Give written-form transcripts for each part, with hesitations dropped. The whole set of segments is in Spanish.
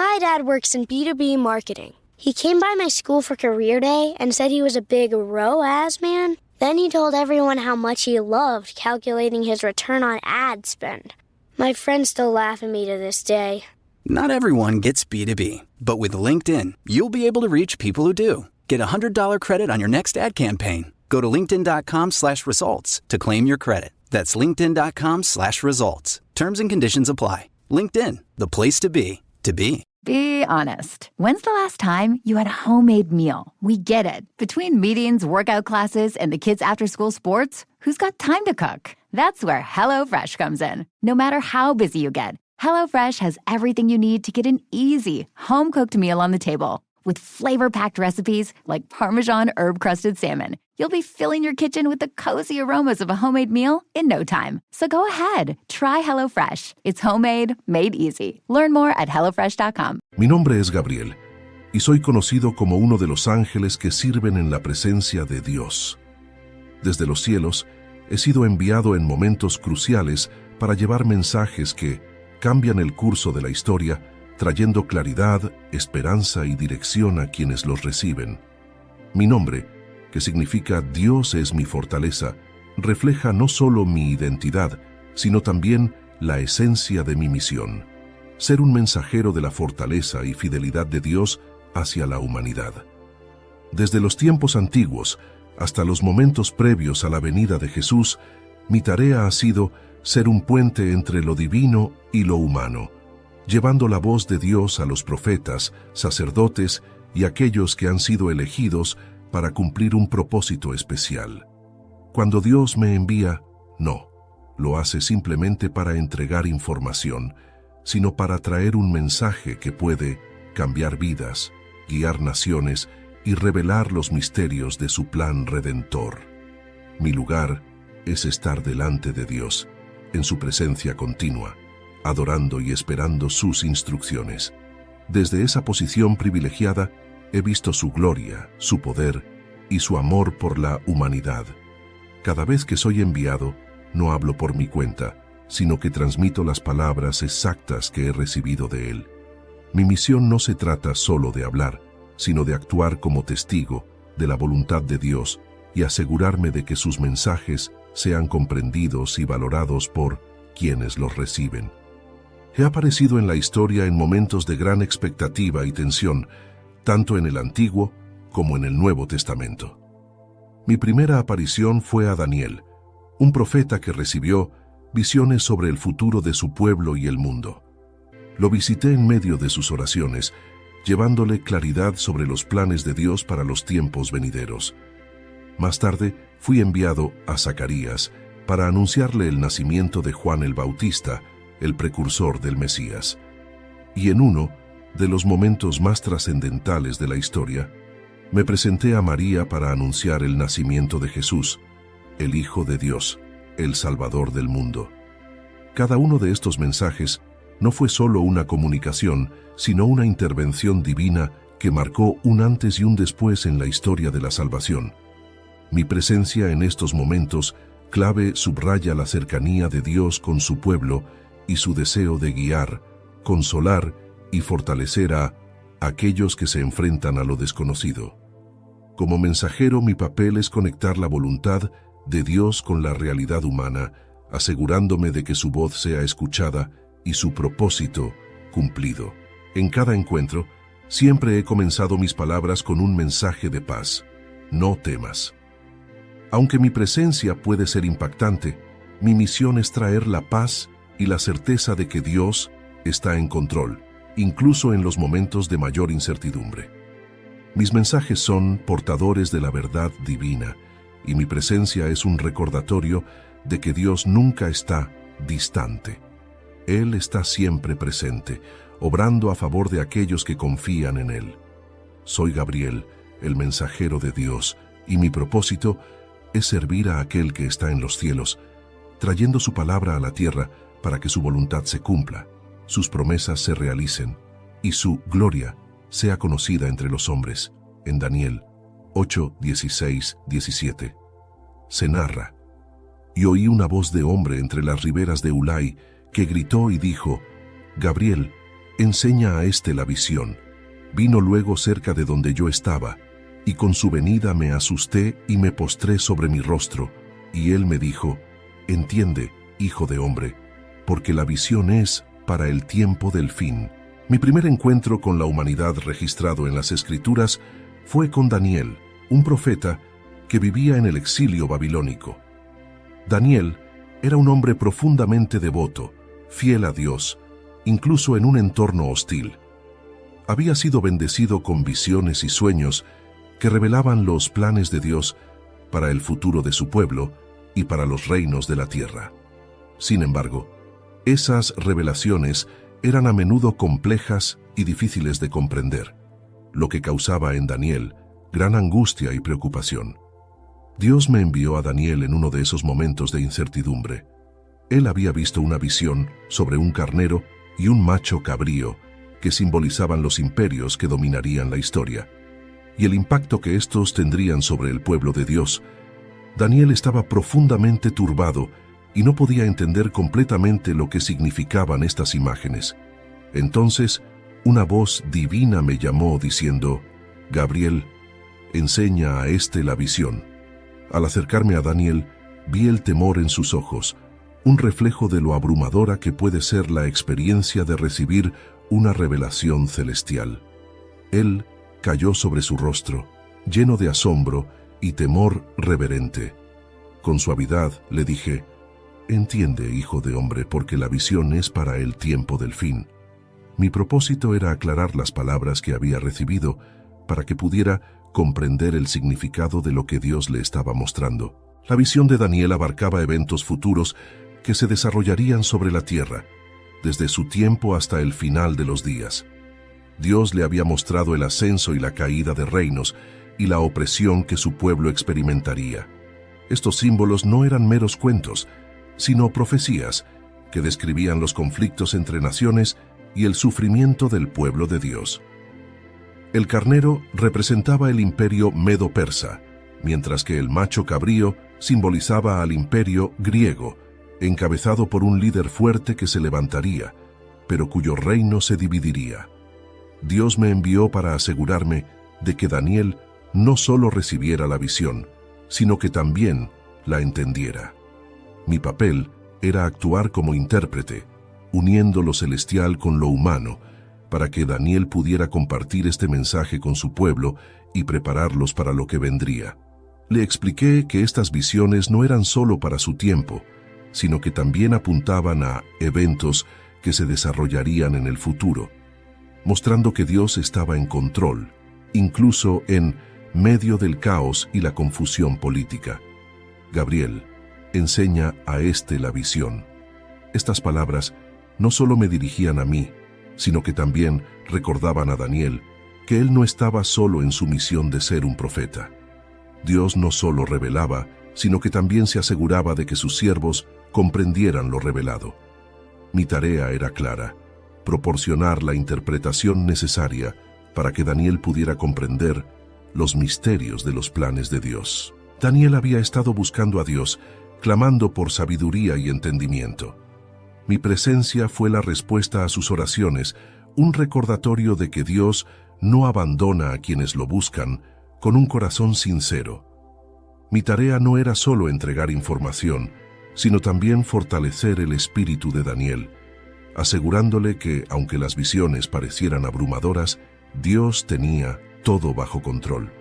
My dad works in B2B marketing. He came by my school for career day and said he was a big ROAS man. Then he told everyone how much he loved calculating his return on ad spend. My friends still laugh at me to this day. Not everyone gets B2B, but with LinkedIn, you'll be able to reach people who do. Get a $100 credit on your next ad campaign. Go to linkedin.com/results to claim your credit. That's linkedin.com/results. Terms and conditions apply. LinkedIn, the place to be, to be. Be honest. When's the last time you had a homemade meal? We get it. Between meetings, workout classes, and the kids' after-school sports, who's got time to cook? That's where HelloFresh comes in. No matter how busy you get, HelloFresh has everything you need to get an easy, home-cooked meal on the table. With flavor-packed recipes like Parmesan herb-crusted salmon, you'll be filling your kitchen with the cozy aromas of a homemade meal in no time. So go ahead, try HelloFresh. It's homemade, made easy. Learn more at HelloFresh.com. Mi nombre es Gabriel, y soy conocido como uno de los ángeles que sirven en la presencia de Dios. Desde los cielos, he sido enviado en momentos cruciales para llevar mensajes que cambian el curso de la historia, trayendo claridad, esperanza y dirección a quienes los reciben. Mi nombre, que significa Dios es mi fortaleza, refleja no solo mi identidad, sino también la esencia de mi misión: ser un mensajero de la fortaleza y fidelidad de Dios hacia la humanidad. Desde los tiempos antiguos hasta los momentos previos a la venida de Jesús, mi tarea ha sido ser un puente entre lo divino y lo humano, llevando la voz de Dios a los profetas, sacerdotes y aquellos que han sido elegidos para cumplir un propósito especial. Cuando Dios me envía, no lo hace simplemente para entregar información, sino para traer un mensaje que puede cambiar vidas, guiar naciones y revelar los misterios de su plan redentor. Mi lugar es estar delante de Dios, en su presencia continua, adorando y esperando sus instrucciones. Desde esa posición privilegiada, he visto su gloria, su poder y su amor por la humanidad. Cada vez que soy enviado, no hablo por mi cuenta, sino que transmito las palabras exactas que he recibido de Él. Mi misión no se trata solo de hablar, sino de actuar como testigo de la voluntad de Dios y asegurarme de que sus mensajes sean comprendidos y valorados por quienes los reciben. He aparecido en la historia en momentos de gran expectativa y tensión, tanto en el Antiguo como en el Nuevo Testamento. Mi primera aparición fue a Daniel, un profeta que recibió visiones sobre el futuro de su pueblo y el mundo. Lo visité en medio de sus oraciones, llevándole claridad sobre los planes de Dios para los tiempos venideros. Más tarde, fui enviado a Zacarías para anunciarle el nacimiento de Juan el Bautista, el precursor del Mesías. Y en uno de los momentos más trascendentales de la historia, me presenté a María para anunciar el nacimiento de Jesús, el Hijo de Dios, el Salvador del mundo. Cada uno de estos mensajes no fue solo una comunicación, sino una intervención divina que marcó un antes y un después en la historia de la salvación. Mi presencia en estos momentos clave subraya la cercanía de Dios con su pueblo y su deseo de guiar, consolar y fortalecer a aquellos que se enfrentan a lo desconocido. Como mensajero, mi papel es conectar la voluntad de Dios con la realidad humana, asegurándome de que su voz sea escuchada y su propósito cumplido. En cada encuentro, siempre he comenzado mis palabras con un mensaje de paz: no temas. Aunque mi presencia puede ser impactante, mi misión es traer la paz y la certeza de que Dios está en control, incluso en los momentos de mayor incertidumbre. Mis mensajes son portadores de la verdad divina, y mi presencia es un recordatorio de que Dios nunca está distante. Él está siempre presente, obrando a favor de aquellos que confían en Él. Soy Gabriel, el mensajero de Dios, y mi propósito es servir a aquel que está en los cielos, trayendo su palabra a la tierra para que su voluntad se cumpla, sus promesas se realicen y su gloria sea conocida entre los hombres. En Daniel 8, 16, 17. Se narra: y oí una voz de hombre entre las riberas de Ulai que gritó y dijo: Gabriel, enseña a éste la visión. Vino luego cerca de donde yo estaba, y con su venida me asusté y me postré sobre mi rostro, y él me dijo: entiende, hijo de hombre, porque la visión es para el tiempo del fin. Mi primer encuentro con la humanidad registrado en las Escrituras fue con Daniel, un profeta que vivía en el exilio babilónico. Daniel era un hombre profundamente devoto, fiel a Dios, incluso en un entorno hostil. Había sido bendecido con visiones y sueños que revelaban los planes de Dios para el futuro de su pueblo y para los reinos de la tierra. Sin embargo, esas revelaciones eran a menudo complejas y difíciles de comprender, lo que causaba en Daniel gran angustia y preocupación. Dios me envió a Daniel en uno de esos momentos de incertidumbre. Él había visto una visión sobre un carnero y un macho cabrío que simbolizaban los imperios que dominarían la historia, y el impacto que estos tendrían sobre el pueblo de Dios. Daniel estaba profundamente turbado y no podía entender completamente lo que significaban estas imágenes. Entonces, una voz divina me llamó diciendo: Gabriel, enseña a éste la visión. Al acercarme a Daniel, vi el temor en sus ojos, un reflejo de lo abrumadora que puede ser la experiencia de recibir una revelación celestial. Él cayó sobre su rostro, lleno de asombro y temor reverente. Con suavidad le dije: entiende, hijo de hombre, porque la visión es para el tiempo del fin. Mi propósito era aclarar las palabras que había recibido para que pudiera comprender el significado de lo que Dios le estaba mostrando. La visión de Daniel abarcaba eventos futuros que se desarrollarían sobre la tierra, desde su tiempo hasta el final de los días. Dios le había mostrado el ascenso y la caída de reinos y la opresión que su pueblo experimentaría. Estos símbolos no eran meros cuentos, sino profecías que describían los conflictos entre naciones y el sufrimiento del pueblo de Dios. El carnero representaba el imperio medo-persa, mientras que el macho cabrío simbolizaba al imperio griego, encabezado por un líder fuerte que se levantaría, pero cuyo reino se dividiría. Dios me envió para asegurarme de que Daniel no solo recibiera la visión, sino que también la entendiera. Mi papel era actuar como intérprete, uniendo lo celestial con lo humano, para que Daniel pudiera compartir este mensaje con su pueblo y prepararlos para lo que vendría. Le expliqué que estas visiones no eran solo para su tiempo, sino que también apuntaban a eventos que se desarrollarían en el futuro, mostrando que Dios estaba en control, incluso en medio del caos y la confusión política. Gabriel, enseña a éste la visión. Estas palabras no solo me dirigían a mí, sino que también recordaban a Daniel que él no estaba solo en su misión de ser un profeta. Dios no solo revelaba, sino que también se aseguraba de que sus siervos comprendieran lo revelado. Mi tarea era clara: proporcionar la interpretación necesaria para que Daniel pudiera comprender los misterios de los planes de Dios. Daniel había estado buscando a Dios, clamando por sabiduría y entendimiento. Mi presencia fue la respuesta a sus oraciones, un recordatorio de que Dios no abandona a quienes lo buscan con un corazón sincero. Mi tarea no era solo entregar información, sino también fortalecer el espíritu de Daniel, asegurándole que, aunque las visiones parecieran abrumadoras, Dios tenía todo bajo control.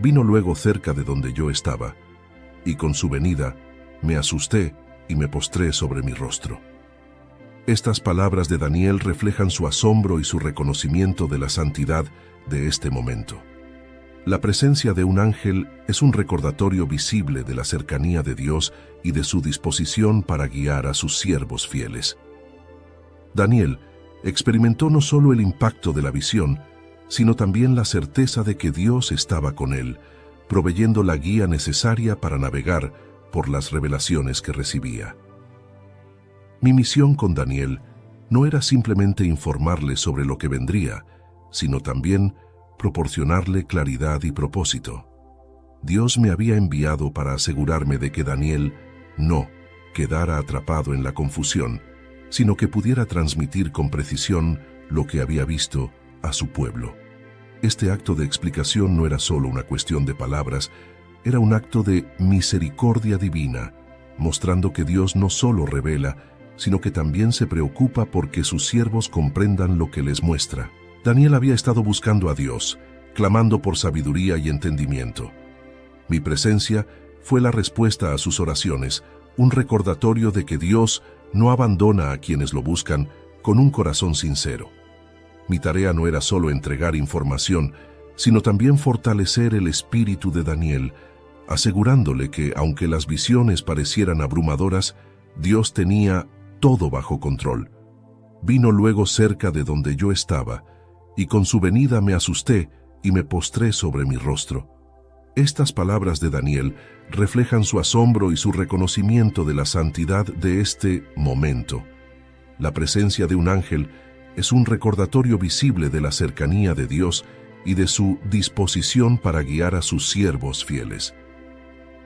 Vino luego cerca de donde yo estaba, y con su venida me asusté y me postré sobre mi rostro. Estas palabras de Daniel reflejan su asombro y su reconocimiento de la santidad de este momento. La presencia de un ángel es un recordatorio visible de la cercanía de Dios y de su disposición para guiar a sus siervos fieles. Daniel experimentó no solo el impacto de la visión, sino también la certeza de que Dios estaba con él, proveyendo la guía necesaria para navegar por las revelaciones que recibía. Mi misión con Daniel no era simplemente informarle sobre lo que vendría, sino también proporcionarle claridad y propósito. Dios me había enviado para asegurarme de que Daniel no quedara atrapado en la confusión, sino que pudiera transmitir con precisión lo que había visto a su pueblo. Este acto de explicación no era solo una cuestión de palabras, era un acto de misericordia divina, mostrando que Dios no solo revela, sino que también se preocupa porque sus siervos comprendan lo que les muestra. Daniel había estado buscando a Dios, clamando por sabiduría y entendimiento. Mi presencia fue la respuesta a sus oraciones, un recordatorio de que Dios no abandona a quienes lo buscan con un corazón sincero. Mi tarea no era solo entregar información, sino también fortalecer el espíritu de Daniel, asegurándole que, aunque las visiones parecieran abrumadoras, Dios tenía todo bajo control. Vino luego cerca de donde yo estaba, y con su venida me asusté y me postré sobre mi rostro. Estas palabras de Daniel reflejan su asombro y su reconocimiento de la santidad de este momento. La presencia de un ángel es un recordatorio visible de la cercanía de Dios y de su disposición para guiar a sus siervos fieles.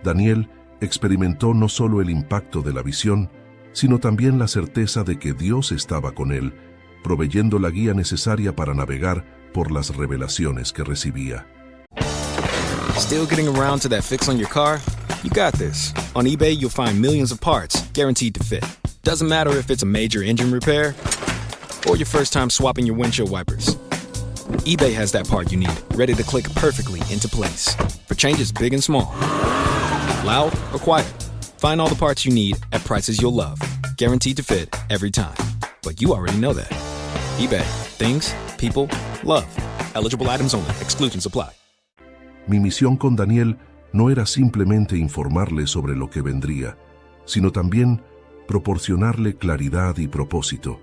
Daniel experimentó no solo el impacto de la visión, sino también la certeza de que Dios estaba con él, proveyendo la guía necesaria para navegar por las revelaciones que recibía. Still getting around to that fix on your car? You got this. On eBay, you'll find millions of parts, guaranteed to fit. Doesn't matter if it's a major engine repair or your first time swapping your windshield wipers. eBay has that part you need, ready to click perfectly into place for changes big and small. Loud or quiet, find all the parts you need at prices you'll love, guaranteed to fit every time. But you already know that. eBay, things, people, love. Eligible items only, exclusions apply. Mi misión con Daniel no era simplemente informarle sobre lo que vendría, sino también proporcionarle claridad y propósito.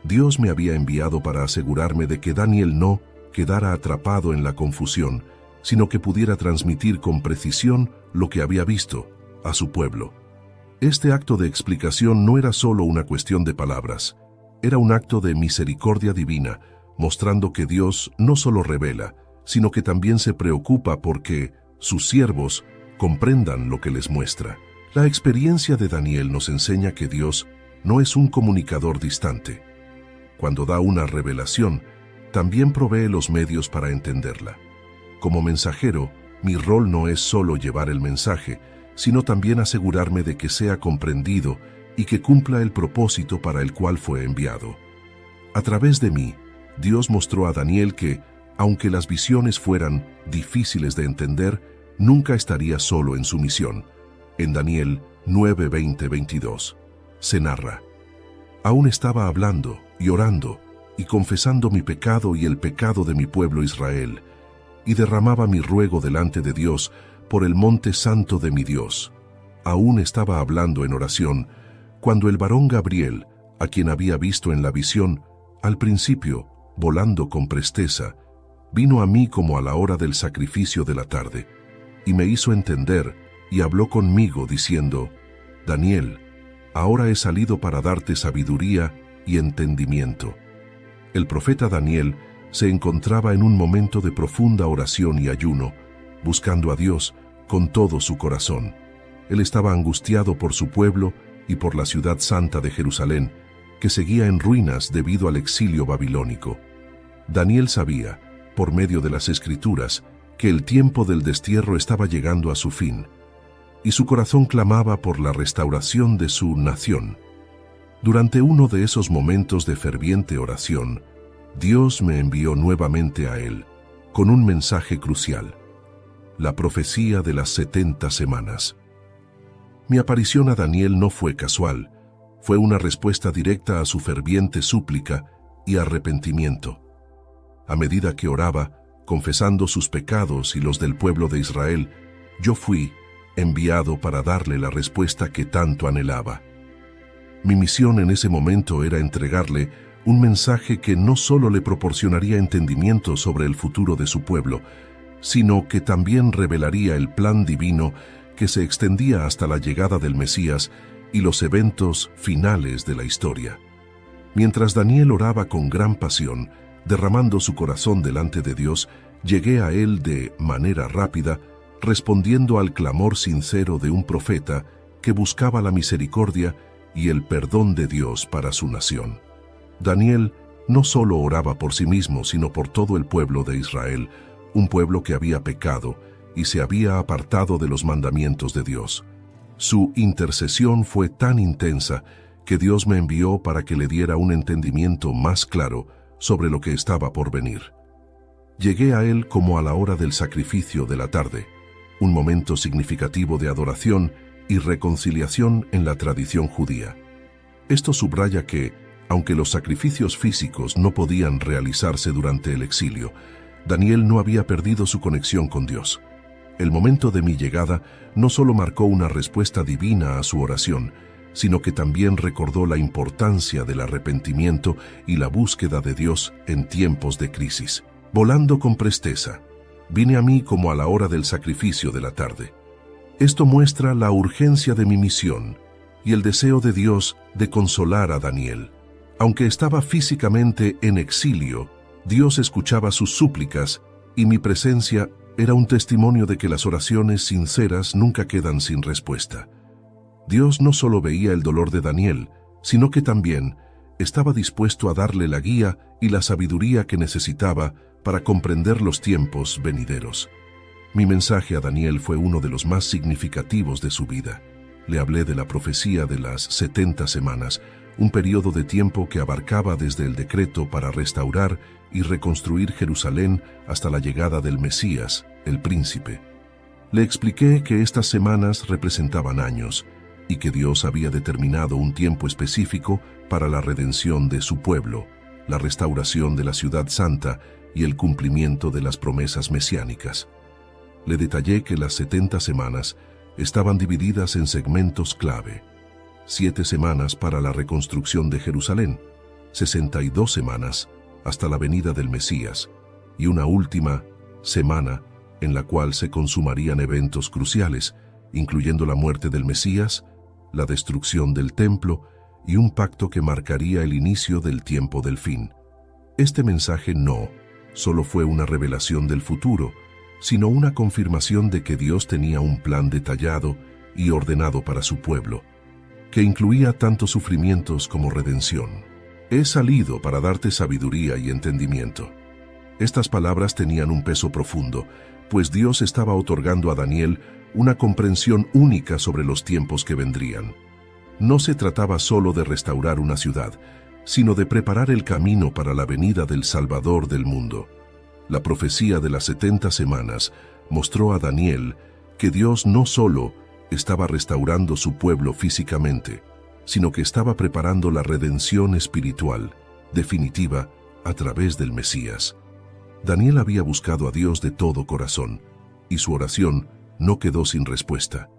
Dios me había enviado para asegurarme de que Daniel no quedara atrapado en la confusión, sino que pudiera transmitir con precisión lo que había visto a su pueblo. Este acto de explicación no era solo una cuestión de palabras, era un acto de misericordia divina, mostrando que Dios no solo revela, sino que también se preocupa porque sus siervos comprendan lo que les muestra. La experiencia de Daniel nos enseña que Dios no es un comunicador distante. Cuando da una revelación, también provee los medios para entenderla. Como mensajero, mi rol no es solo llevar el mensaje, sino también asegurarme de que sea comprendido y que cumpla el propósito para el cual fue enviado. A través de mí, Dios mostró a Daniel que, aunque las visiones fueran difíciles de entender, nunca estaría solo en su misión. En Daniel 9:20-22 se narra: aún estaba hablando y orando y confesando mi pecado y el pecado de mi pueblo Israel, y derramaba mi ruego delante de Dios por el monte santo de mi Dios. Aún estaba hablando en oración, cuando el varón Gabriel, a quien había visto en la visión, al principio, volando con presteza, vino a mí como a la hora del sacrificio de la tarde, y me hizo entender, y habló conmigo diciendo: Daniel, ahora he salido para darte sabiduría y entendimiento. El profeta Daniel se encontraba en un momento de profunda oración y ayuno, buscando a Dios con todo su corazón. Él estaba angustiado por su pueblo y por la ciudad santa de Jerusalén, que seguía en ruinas debido al exilio babilónico. Daniel sabía, por medio de las Escrituras, que el tiempo del destierro estaba llegando a su fin, y su corazón clamaba por la restauración de su nación. Durante uno de esos momentos de ferviente oración, Dios me envió nuevamente a él, con un mensaje crucial: la profecía de las 70 semanas. Mi aparición a Daniel no fue casual, fue una respuesta directa a su ferviente súplica y arrepentimiento. A medida que oraba, confesando sus pecados y los del pueblo de Israel, yo fui enviado para darle la respuesta que tanto anhelaba. Mi misión en ese momento era entregarle un mensaje que no solo le proporcionaría entendimiento sobre el futuro de su pueblo, sino que también revelaría el plan divino que se extendía hasta la llegada del Mesías y los eventos finales de la historia. Mientras Daniel oraba con gran pasión, derramando su corazón delante de Dios, llegué a él de manera rápida, respondiendo al clamor sincero de un profeta que buscaba la misericordia y el perdón de Dios para su nación. Daniel no solo oraba por sí mismo, sino por todo el pueblo de Israel, un pueblo que había pecado y se había apartado de los mandamientos de Dios. Su intercesión fue tan intensa que Dios me envió para que le diera un entendimiento más claro sobre lo que estaba por venir. Llegué a él como a la hora del sacrificio de la tarde, un momento significativo de adoración y reconciliación en la tradición judía. Esto subraya que, aunque los sacrificios físicos no podían realizarse durante el exilio, Daniel no había perdido su conexión con Dios. El momento de mi llegada no solo marcó una respuesta divina a su oración, sino que también recordó la importancia del arrepentimiento y la búsqueda de Dios en tiempos de crisis. Volando con presteza, vine a mí como a la hora del sacrificio de la tarde. Esto muestra la urgencia de mi misión y el deseo de Dios de consolar a Daniel. Aunque estaba físicamente en exilio, Dios escuchaba sus súplicas y mi presencia era un testimonio de que las oraciones sinceras nunca quedan sin respuesta. Dios no solo veía el dolor de Daniel, sino que también estaba dispuesto a darle la guía y la sabiduría que necesitaba para comprender los tiempos venideros. Mi mensaje a Daniel fue uno de los más significativos de su vida. Le hablé de la profecía de las 70 semanas, un periodo de tiempo que abarcaba desde el decreto para restaurar y reconstruir Jerusalén hasta la llegada del Mesías, el príncipe. Le expliqué que estas semanas representaban años y que Dios había determinado un tiempo específico para la redención de su pueblo, la restauración de la ciudad santa y el cumplimiento de las promesas mesiánicas. Le detallé que las 70 semanas estaban divididas en segmentos clave: 7 semanas para la reconstrucción de Jerusalén, 62 semanas hasta la venida del Mesías, y una última semana en la cual se consumarían eventos cruciales, incluyendo la muerte del Mesías, la destrucción del templo y un pacto que marcaría el inicio del tiempo del fin. Este mensaje no solo fue una revelación del futuro, sino una confirmación de que Dios tenía un plan detallado y ordenado para su pueblo, que incluía tanto sufrimientos como redención. He salido para darte sabiduría y entendimiento. Estas palabras tenían un peso profundo, pues Dios estaba otorgando a Daniel una comprensión única sobre los tiempos que vendrían. No se trataba solo de restaurar una ciudad, sino de preparar el camino para la venida del Salvador del mundo. La profecía de las 70 semanas mostró a Daniel que Dios no solo estaba restaurando su pueblo físicamente, sino que estaba preparando la redención espiritual, definitiva, a través del Mesías. Daniel había buscado a Dios de todo corazón, y su oración no quedó sin respuesta.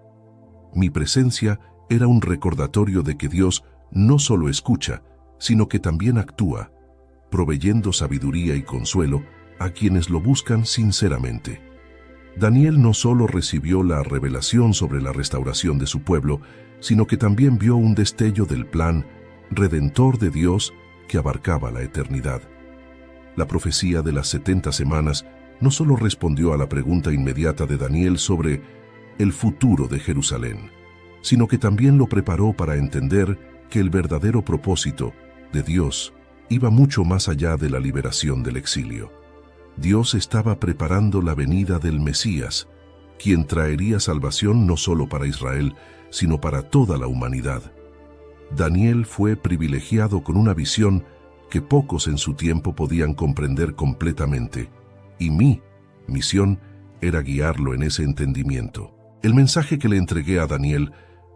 Mi presencia era un recordatorio de que Dios no solo escucha, sino que también actúa, proveyendo sabiduría y consuelo a quienes lo buscan sinceramente. Daniel no solo recibió la revelación sobre la restauración de su pueblo, sino que también vio un destello del plan redentor de Dios que abarcaba la eternidad. La profecía de las 70 semanas no solo respondió a la pregunta inmediata de Daniel sobre el futuro de Jerusalén, sino que también lo preparó para entender que el verdadero propósito de Dios iba mucho más allá de la liberación del exilio. Dios estaba preparando la venida del Mesías, quien traería salvación no solo para Israel, sino para toda la humanidad. Daniel fue privilegiado con una visión que pocos en su tiempo podían comprender completamente, y mi misión era guiarlo en ese entendimiento. El mensaje que le entregué a Daniel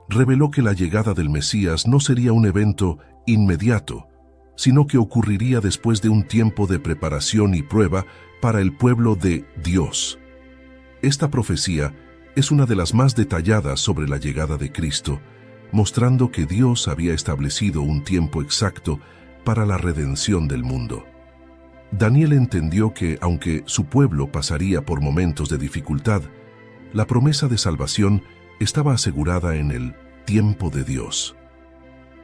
reveló que la llegada del Mesías no sería un evento inmediato, sino que ocurriría después de un tiempo de preparación y prueba para el pueblo de Dios. Esta profecía es una de las más detalladas sobre la llegada de Cristo, mostrando que Dios había establecido un tiempo exacto para la redención del mundo. Daniel entendió que, aunque su pueblo pasaría por momentos de dificultad, la promesa de salvación estaba asegurada en el tiempo de Dios.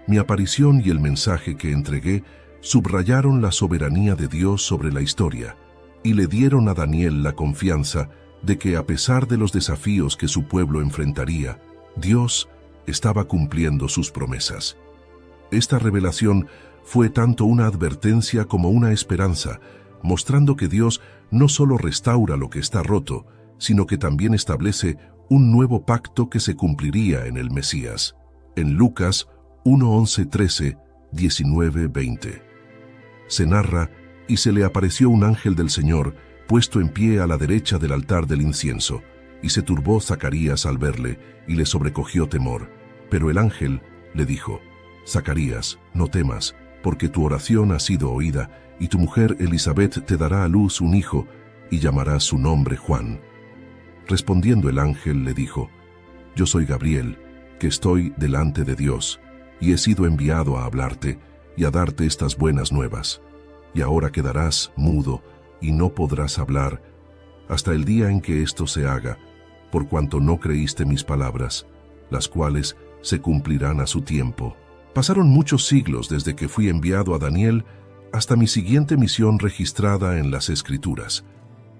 Mi aparición y el mensaje que entregué subrayaron la soberanía de Dios sobre la historia y le dieron a Daniel la confianza de que, a pesar de los desafíos que su pueblo enfrentaría, Dios estaba cumpliendo sus promesas. Esta revelación fue tanto una advertencia como una esperanza, mostrando que Dios no solo restaura lo que está roto, sino que también establece un nuevo pacto que se cumpliría en el Mesías. En Lucas 1, 11, 13, 19, 20. Se narra: y se le apareció un ángel del Señor, puesto en pie a la derecha del altar del incienso, y se turbó Zacarías al verle, y le sobrecogió temor. Pero el ángel le dijo: Zacarías, no temas, porque tu oración ha sido oída, y tu mujer Elisabet te dará a luz un hijo, y llamarás su nombre Juan. Respondiendo el ángel le dijo: Yo soy Gabriel, que estoy delante de Dios, y he sido enviado a hablarte y a darte estas buenas nuevas. Y ahora quedarás mudo, y no podrás hablar, hasta el día en que esto se haga, por cuanto no creíste mis palabras, las cuales se cumplirán a su tiempo. Pasaron muchos siglos desde que fui enviado a Daniel hasta mi siguiente misión registrada en las Escrituras: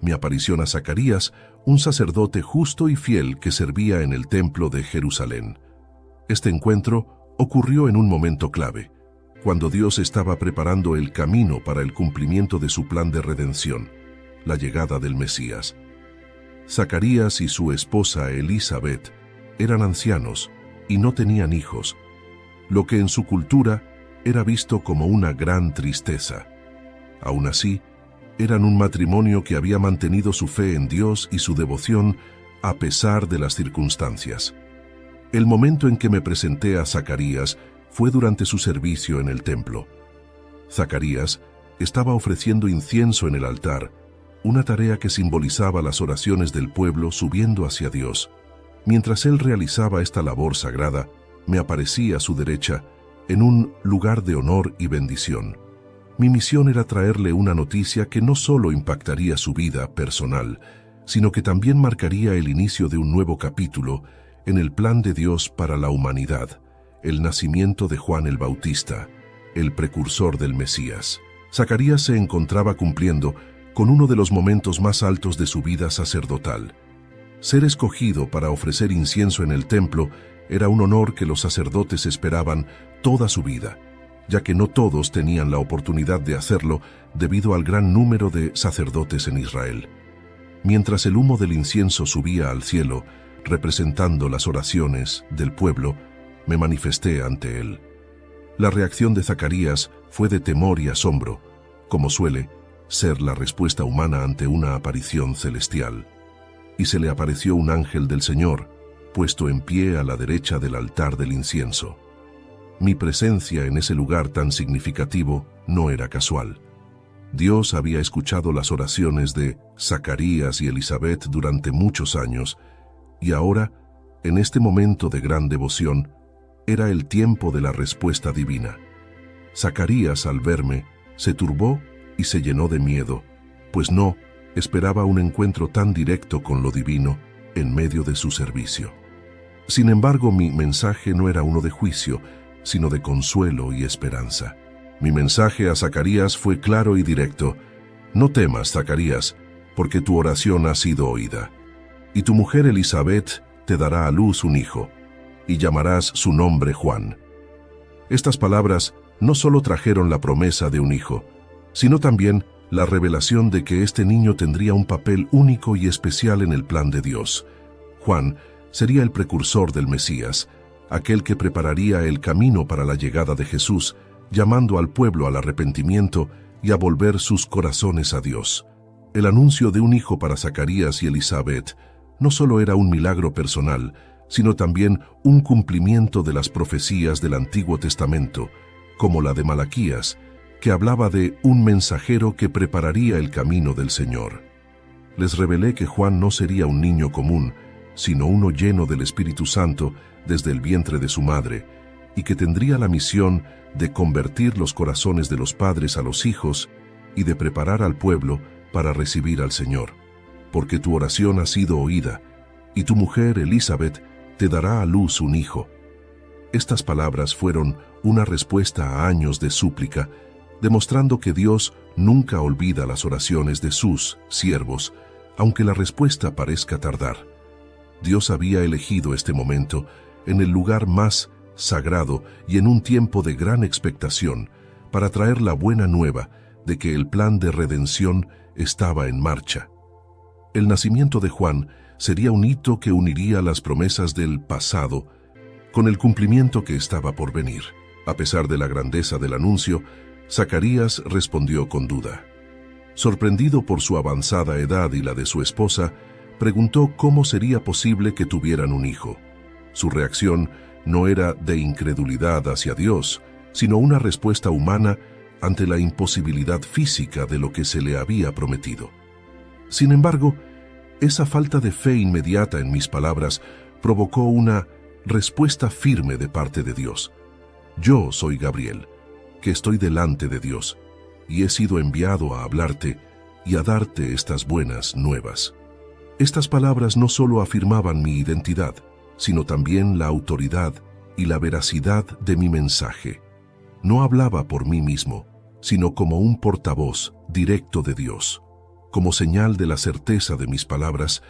mi aparición a Zacarías, un sacerdote justo y fiel que servía en el templo de Jerusalén. Este encuentro ocurrió en un momento clave, cuando Dios estaba preparando el camino para el cumplimiento de su plan de redención, la llegada del Mesías. Zacarías y su esposa Elisabet eran ancianos y no tenían hijos, lo que en su cultura era visto como una gran tristeza. Aún así, eran un matrimonio que había mantenido su fe en Dios y su devoción a pesar de las circunstancias. El momento en que me presenté a Zacarías fue durante su servicio en el templo. Zacarías estaba ofreciendo incienso en el altar, una tarea que simbolizaba las oraciones del pueblo subiendo hacia Dios. Mientras él realizaba esta labor sagrada, me aparecí a su derecha, en un lugar de honor y bendición. Mi misión era traerle una noticia que no solo impactaría su vida personal, sino que también marcaría el inicio de un nuevo capítulo en el plan de Dios para la humanidad: el nacimiento de Juan el Bautista, el precursor del Mesías. Zacarías se encontraba cumpliendo con uno de los momentos más altos de su vida sacerdotal. Ser escogido para ofrecer incienso en el templo era un honor que los sacerdotes esperaban toda su vida, ya que no todos tenían la oportunidad de hacerlo debido al gran número de sacerdotes en Israel. Mientras el humo del incienso subía al cielo, representando las oraciones del pueblo, me manifesté ante él. La reacción de Zacarías fue de temor y asombro, como suele ser la respuesta humana ante una aparición celestial. Y se le apareció un ángel del Señor, puesto en pie a la derecha del altar del incienso. Mi presencia en ese lugar tan significativo no era casual. Dios había escuchado las oraciones de Zacarías y Elisabet durante muchos años, y ahora, en este momento de gran devoción, era el tiempo de la respuesta divina. Zacarías, al verme, se turbó y se llenó de miedo, pues no esperaba un encuentro tan directo con lo divino en medio de su servicio. Sin embargo, mi mensaje no era uno de juicio, sino de consuelo y esperanza. Mi mensaje a Zacarías fue claro y directo: no temas, Zacarías, porque tu oración ha sido oída. Y tu mujer Elisabet te dará a luz un hijo, y llamarás su nombre Juan. Estas palabras no solo trajeron la promesa de un hijo, sino también la revelación de que este niño tendría un papel único y especial en el plan de Dios. Juan sería el precursor del Mesías, aquel que prepararía el camino para la llegada de Jesús, llamando al pueblo al arrepentimiento y a volver sus corazones a Dios. El anuncio de un hijo para Zacarías y Elisabet no solo era un milagro personal, sino también un cumplimiento de las profecías del Antiguo Testamento, como la de Malaquías, que hablaba de un mensajero que prepararía el camino del Señor. Les revelé que Juan no sería un niño común, sino uno lleno del Espíritu Santo desde el vientre de su madre, y que tendría la misión de convertir los corazones de los padres a los hijos y de preparar al pueblo para recibir al Señor. Porque tu oración ha sido oída, y tu mujer Elisabet te dará a luz un hijo. Estas palabras fueron una respuesta a años de súplica, demostrando que Dios nunca olvida las oraciones de sus siervos, aunque la respuesta parezca tardar. Dios había elegido este momento en el lugar más sagrado y en un tiempo de gran expectación para traer la buena nueva de que el plan de redención estaba en marcha. El nacimiento de Juan sería un hito que uniría las promesas del pasado con el cumplimiento que estaba por venir. A pesar de la grandeza del anuncio, Zacarías respondió con duda. Sorprendido por su avanzada edad y la de su esposa, preguntó cómo sería posible que tuvieran un hijo. Su reacción no era de incredulidad hacia Dios, sino una respuesta humana ante la imposibilidad física de lo que se le había prometido. Sin embargo, esa falta de fe inmediata en mis palabras provocó una respuesta firme de parte de Dios. Yo soy Gabriel, que estoy delante de Dios, y he sido enviado a hablarte y a darte estas buenas nuevas. Estas palabras no solo afirmaban mi identidad, sino también la autoridad y la veracidad de mi mensaje. No hablaba por mí mismo, sino como un portavoz directo de Dios. Como señal de la certeza de mis palabras,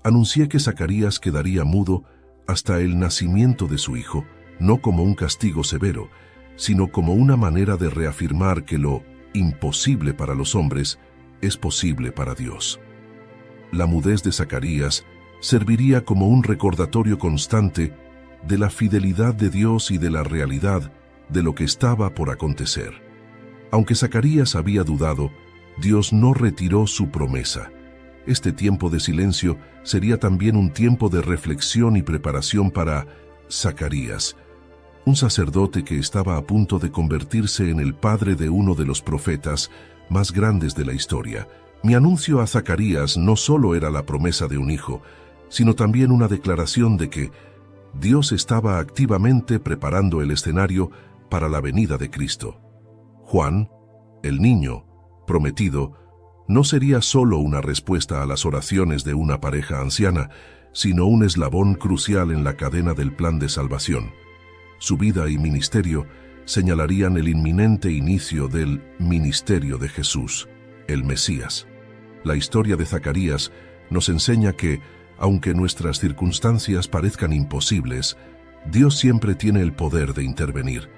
anuncié que Zacarías quedaría mudo hasta el nacimiento de su hijo, no como un castigo severo, sino como una manera de reafirmar que lo imposible para los hombres es posible para Dios. La mudez de Zacarías serviría como un recordatorio constante de la fidelidad de Dios y de la realidad de lo que estaba por acontecer. Aunque Zacarías había dudado, Dios no retiró su promesa. Este tiempo de silencio sería también un tiempo de reflexión y preparación para Zacarías, un sacerdote que estaba a punto de convertirse en el padre de uno de los profetas más grandes de la historia. Mi anuncio a Zacarías no solo era la promesa de un hijo, sino también una declaración de que Dios estaba activamente preparando el escenario para la venida de Cristo. Juan, el niño prometido, no sería solo una respuesta a las oraciones de una pareja anciana, sino un eslabón crucial en la cadena del plan de salvación. Su vida y ministerio señalarían el inminente inicio del ministerio de Jesús, el Mesías. La historia de Zacarías nos enseña que, aunque nuestras circunstancias parezcan imposibles, Dios siempre tiene el poder de intervenir.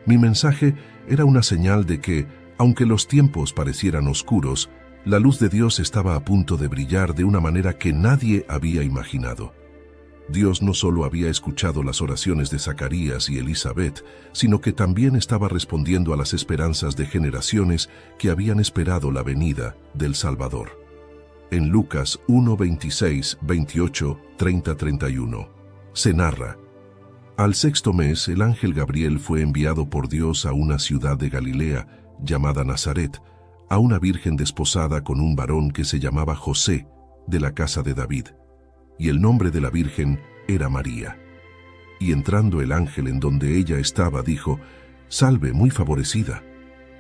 Mi mensaje era una señal de que, aunque los tiempos parecieran oscuros, la luz de Dios estaba a punto de brillar de una manera que nadie había imaginado. Dios no solo había escuchado las oraciones de Zacarías y Elizabeth, sino que también estaba respondiendo a las esperanzas de generaciones que habían esperado la venida del Salvador. En Lucas 1, 26, 28, 30, 31, se narra: al sexto mes, el ángel Gabriel fue enviado por Dios a una ciudad de Galilea, llamada Nazaret, a una virgen desposada con un varón que se llamaba José, de la casa de David. Y el nombre de la virgen era María. Y entrando el ángel en donde ella estaba, dijo: Salve, muy favorecida.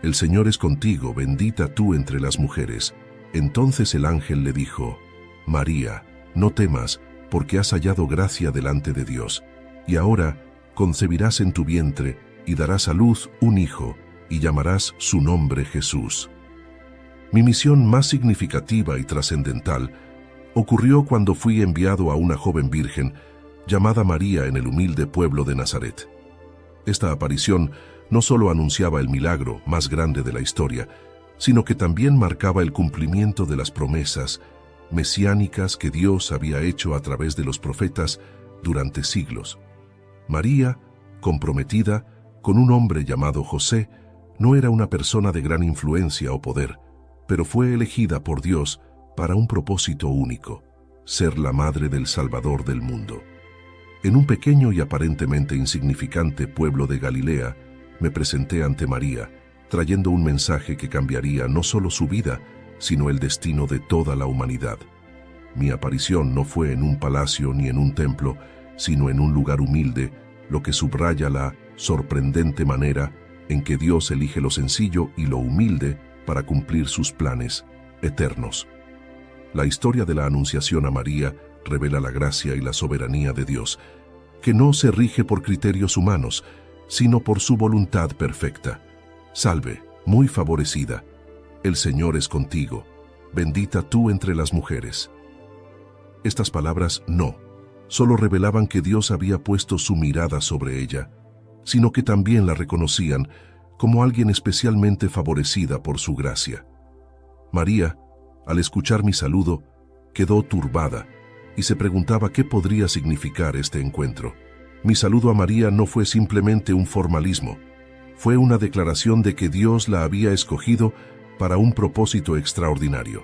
El Señor es contigo, bendita tú entre las mujeres. Entonces el ángel le dijo: María, no temas, porque has hallado gracia delante de Dios. Y ahora concebirás en tu vientre y darás a luz un hijo, y llamarás su nombre Jesús. Mi misión más significativa y trascendental ocurrió cuando fui enviado a una joven virgen llamada María en el humilde pueblo de Nazaret. Esta aparición no solo anunciaba el milagro más grande de la historia, sino que también marcaba el cumplimiento de las promesas mesiánicas que Dios había hecho a través de los profetas durante siglos. María, comprometida con un hombre llamado José, no era una persona de gran influencia o poder, pero fue elegida por Dios para un propósito único: ser la madre del Salvador del mundo. En un pequeño y aparentemente insignificante pueblo de Galilea, me presenté ante María, trayendo un mensaje que cambiaría no solo su vida, sino el destino de toda la humanidad. Mi aparición no fue en un palacio ni en un templo, sino en un lugar humilde, lo que subraya la sorprendente manera en que Dios elige lo sencillo y lo humilde para cumplir sus planes eternos. La historia de la Anunciación a María revela la gracia y la soberanía de Dios, que no se rige por criterios humanos, sino por su voluntad perfecta. Salve, muy favorecida, el Señor es contigo, bendita tú entre las mujeres. Estas palabras no solo revelaban que Dios había puesto su mirada sobre ella, sino que también la reconocían como alguien especialmente favorecida por su gracia. María, al escuchar mi saludo, quedó turbada y se preguntaba qué podría significar este encuentro. Mi saludo a María no fue simplemente un formalismo, fue una declaración de que Dios la había escogido para un propósito extraordinario.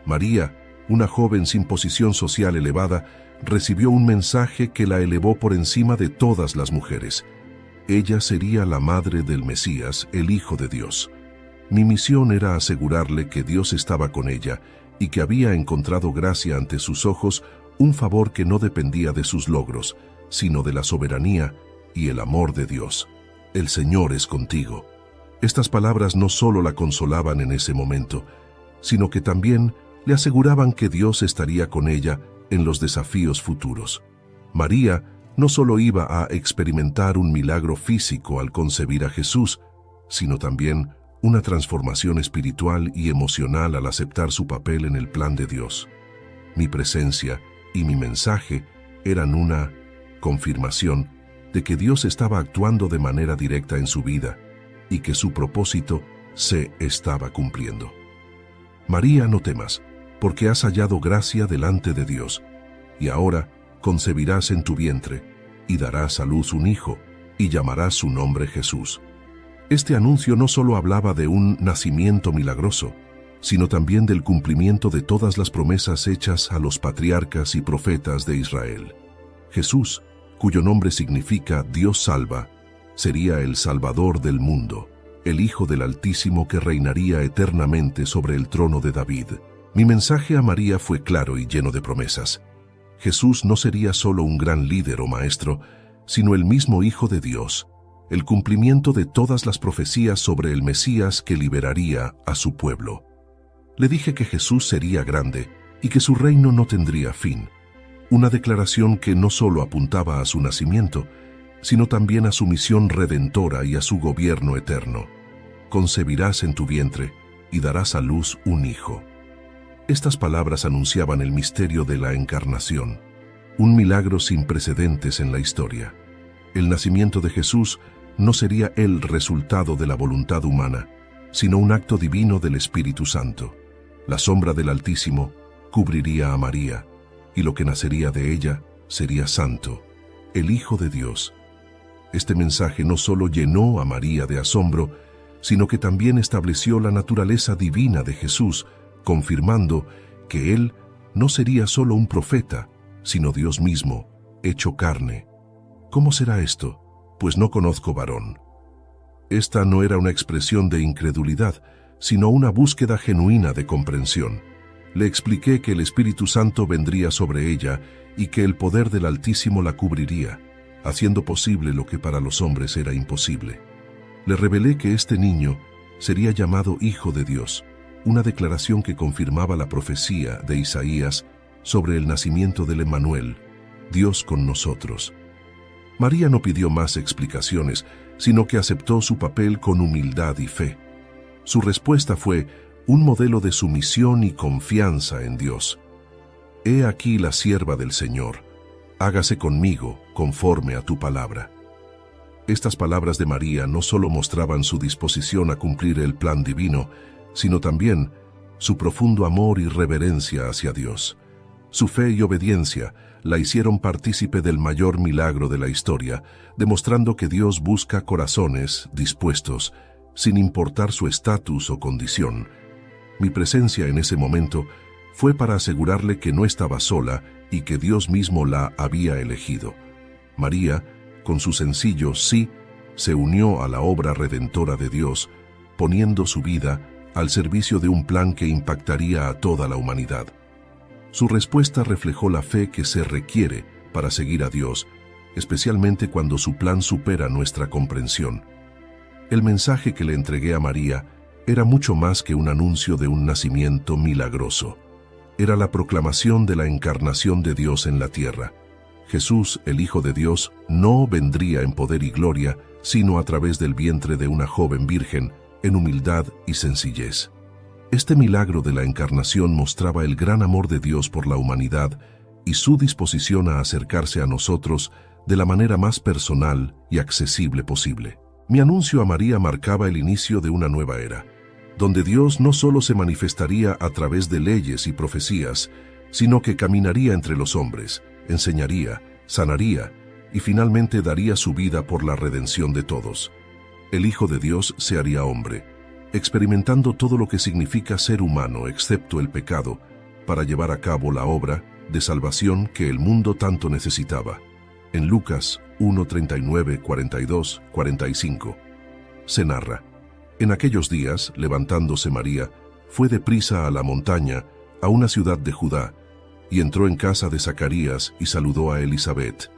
María, una joven sin posición social elevada, recibió un mensaje que la elevó por encima de todas las mujeres. Ella sería la madre del Mesías, el Hijo de Dios. Mi misión era asegurarle que Dios estaba con ella y que había encontrado gracia ante sus ojos, un favor que no dependía de sus logros, sino de la soberanía y el amor de Dios. El Señor es contigo. Estas palabras no solo la consolaban en ese momento, sino que también le aseguraban que Dios estaría con ella en los desafíos futuros. María no solo iba a experimentar un milagro físico al concebir a Jesús, sino también una transformación espiritual y emocional al aceptar su papel en el plan de Dios. Mi presencia y mi mensaje eran una confirmación de que Dios estaba actuando de manera directa en su vida y que su propósito se estaba cumpliendo. María, no temas, porque has hallado gracia delante de Dios, y ahora concebirás en tu vientre, y darás a luz un hijo, y llamarás su nombre Jesús. Este anuncio no solo hablaba de un nacimiento milagroso, sino también del cumplimiento de todas las promesas hechas a los patriarcas y profetas de Israel. Jesús, cuyo nombre significa Dios salva, sería el Salvador del mundo, el Hijo del Altísimo que reinaría eternamente sobre el trono de David. Mi mensaje a María fue claro y lleno de promesas. Jesús no sería solo un gran líder o maestro, sino el mismo Hijo de Dios, el cumplimiento de todas las profecías sobre el Mesías que liberaría a su pueblo. Le dije que Jesús sería grande y que su reino no tendría fin, una declaración que no solo apuntaba a su nacimiento, sino también a su misión redentora y a su gobierno eterno. Concebirás en tu vientre y darás a luz un hijo. Estas palabras anunciaban el misterio de la encarnación, un milagro sin precedentes en la historia. El nacimiento de Jesús no sería el resultado de la voluntad humana, sino un acto divino del Espíritu Santo. La sombra del Altísimo cubriría a María, y lo que nacería de ella sería santo, el Hijo de Dios. Este mensaje no solo llenó a María de asombro, sino que también estableció la naturaleza divina de Jesús, confirmando que Él no sería solo un profeta, sino Dios mismo, hecho carne. ¿Cómo será esto? Pues no conozco varón. Esta no era una expresión de incredulidad, sino una búsqueda genuina de comprensión. Le expliqué que el Espíritu Santo vendría sobre ella y que el poder del Altísimo la cubriría, haciendo posible lo que para los hombres era imposible. Le revelé que este niño sería llamado Hijo de Dios, una declaración que confirmaba la profecía de Isaías sobre el nacimiento del Emmanuel, Dios con nosotros. María no pidió más explicaciones, sino que aceptó su papel con humildad y fe. Su respuesta fue un modelo de sumisión y confianza en Dios. He aquí la sierva del Señor, hágase conmigo conforme a tu palabra. Estas palabras de María no solo mostraban su disposición a cumplir el plan divino, sino también su profundo amor y reverencia hacia Dios. Su fe y obediencia la hicieron partícipe del mayor milagro de la historia, demostrando que Dios busca corazones dispuestos, sin importar su estatus o condición. Mi presencia en ese momento fue para asegurarle que no estaba sola y que Dios mismo la había elegido. María, con su sencillo sí, se unió a la obra redentora de Dios, poniendo su vida al servicio de un plan que impactaría a toda la humanidad. Su respuesta reflejó la fe que se requiere para seguir a Dios, especialmente cuando su plan supera nuestra comprensión. El mensaje que le entregué a María era mucho más que un anuncio de un nacimiento milagroso. Era la proclamación de la encarnación de Dios en la tierra. Jesús, el Hijo de Dios, no vendría en poder y gloria, sino a través del vientre de una joven virgen, en humildad y sencillez. Este milagro de la encarnación mostraba el gran amor de Dios por la humanidad y su disposición a acercarse a nosotros de la manera más personal y accesible posible. Mi anuncio a María marcaba el inicio de una nueva era, donde Dios no solo se manifestaría a través de leyes y profecías, sino que caminaría entre los hombres, enseñaría, sanaría y finalmente daría su vida por la redención de todos. El Hijo de Dios se haría hombre, experimentando todo lo que significa ser humano excepto el pecado, para llevar a cabo la obra de salvación que el mundo tanto necesitaba. En Lucas 1:39, 42, 45, se narra: en aquellos días, levantándose María, fue deprisa a la montaña, a una ciudad de Judá, y entró en casa de Zacarías y saludó a Elisabet.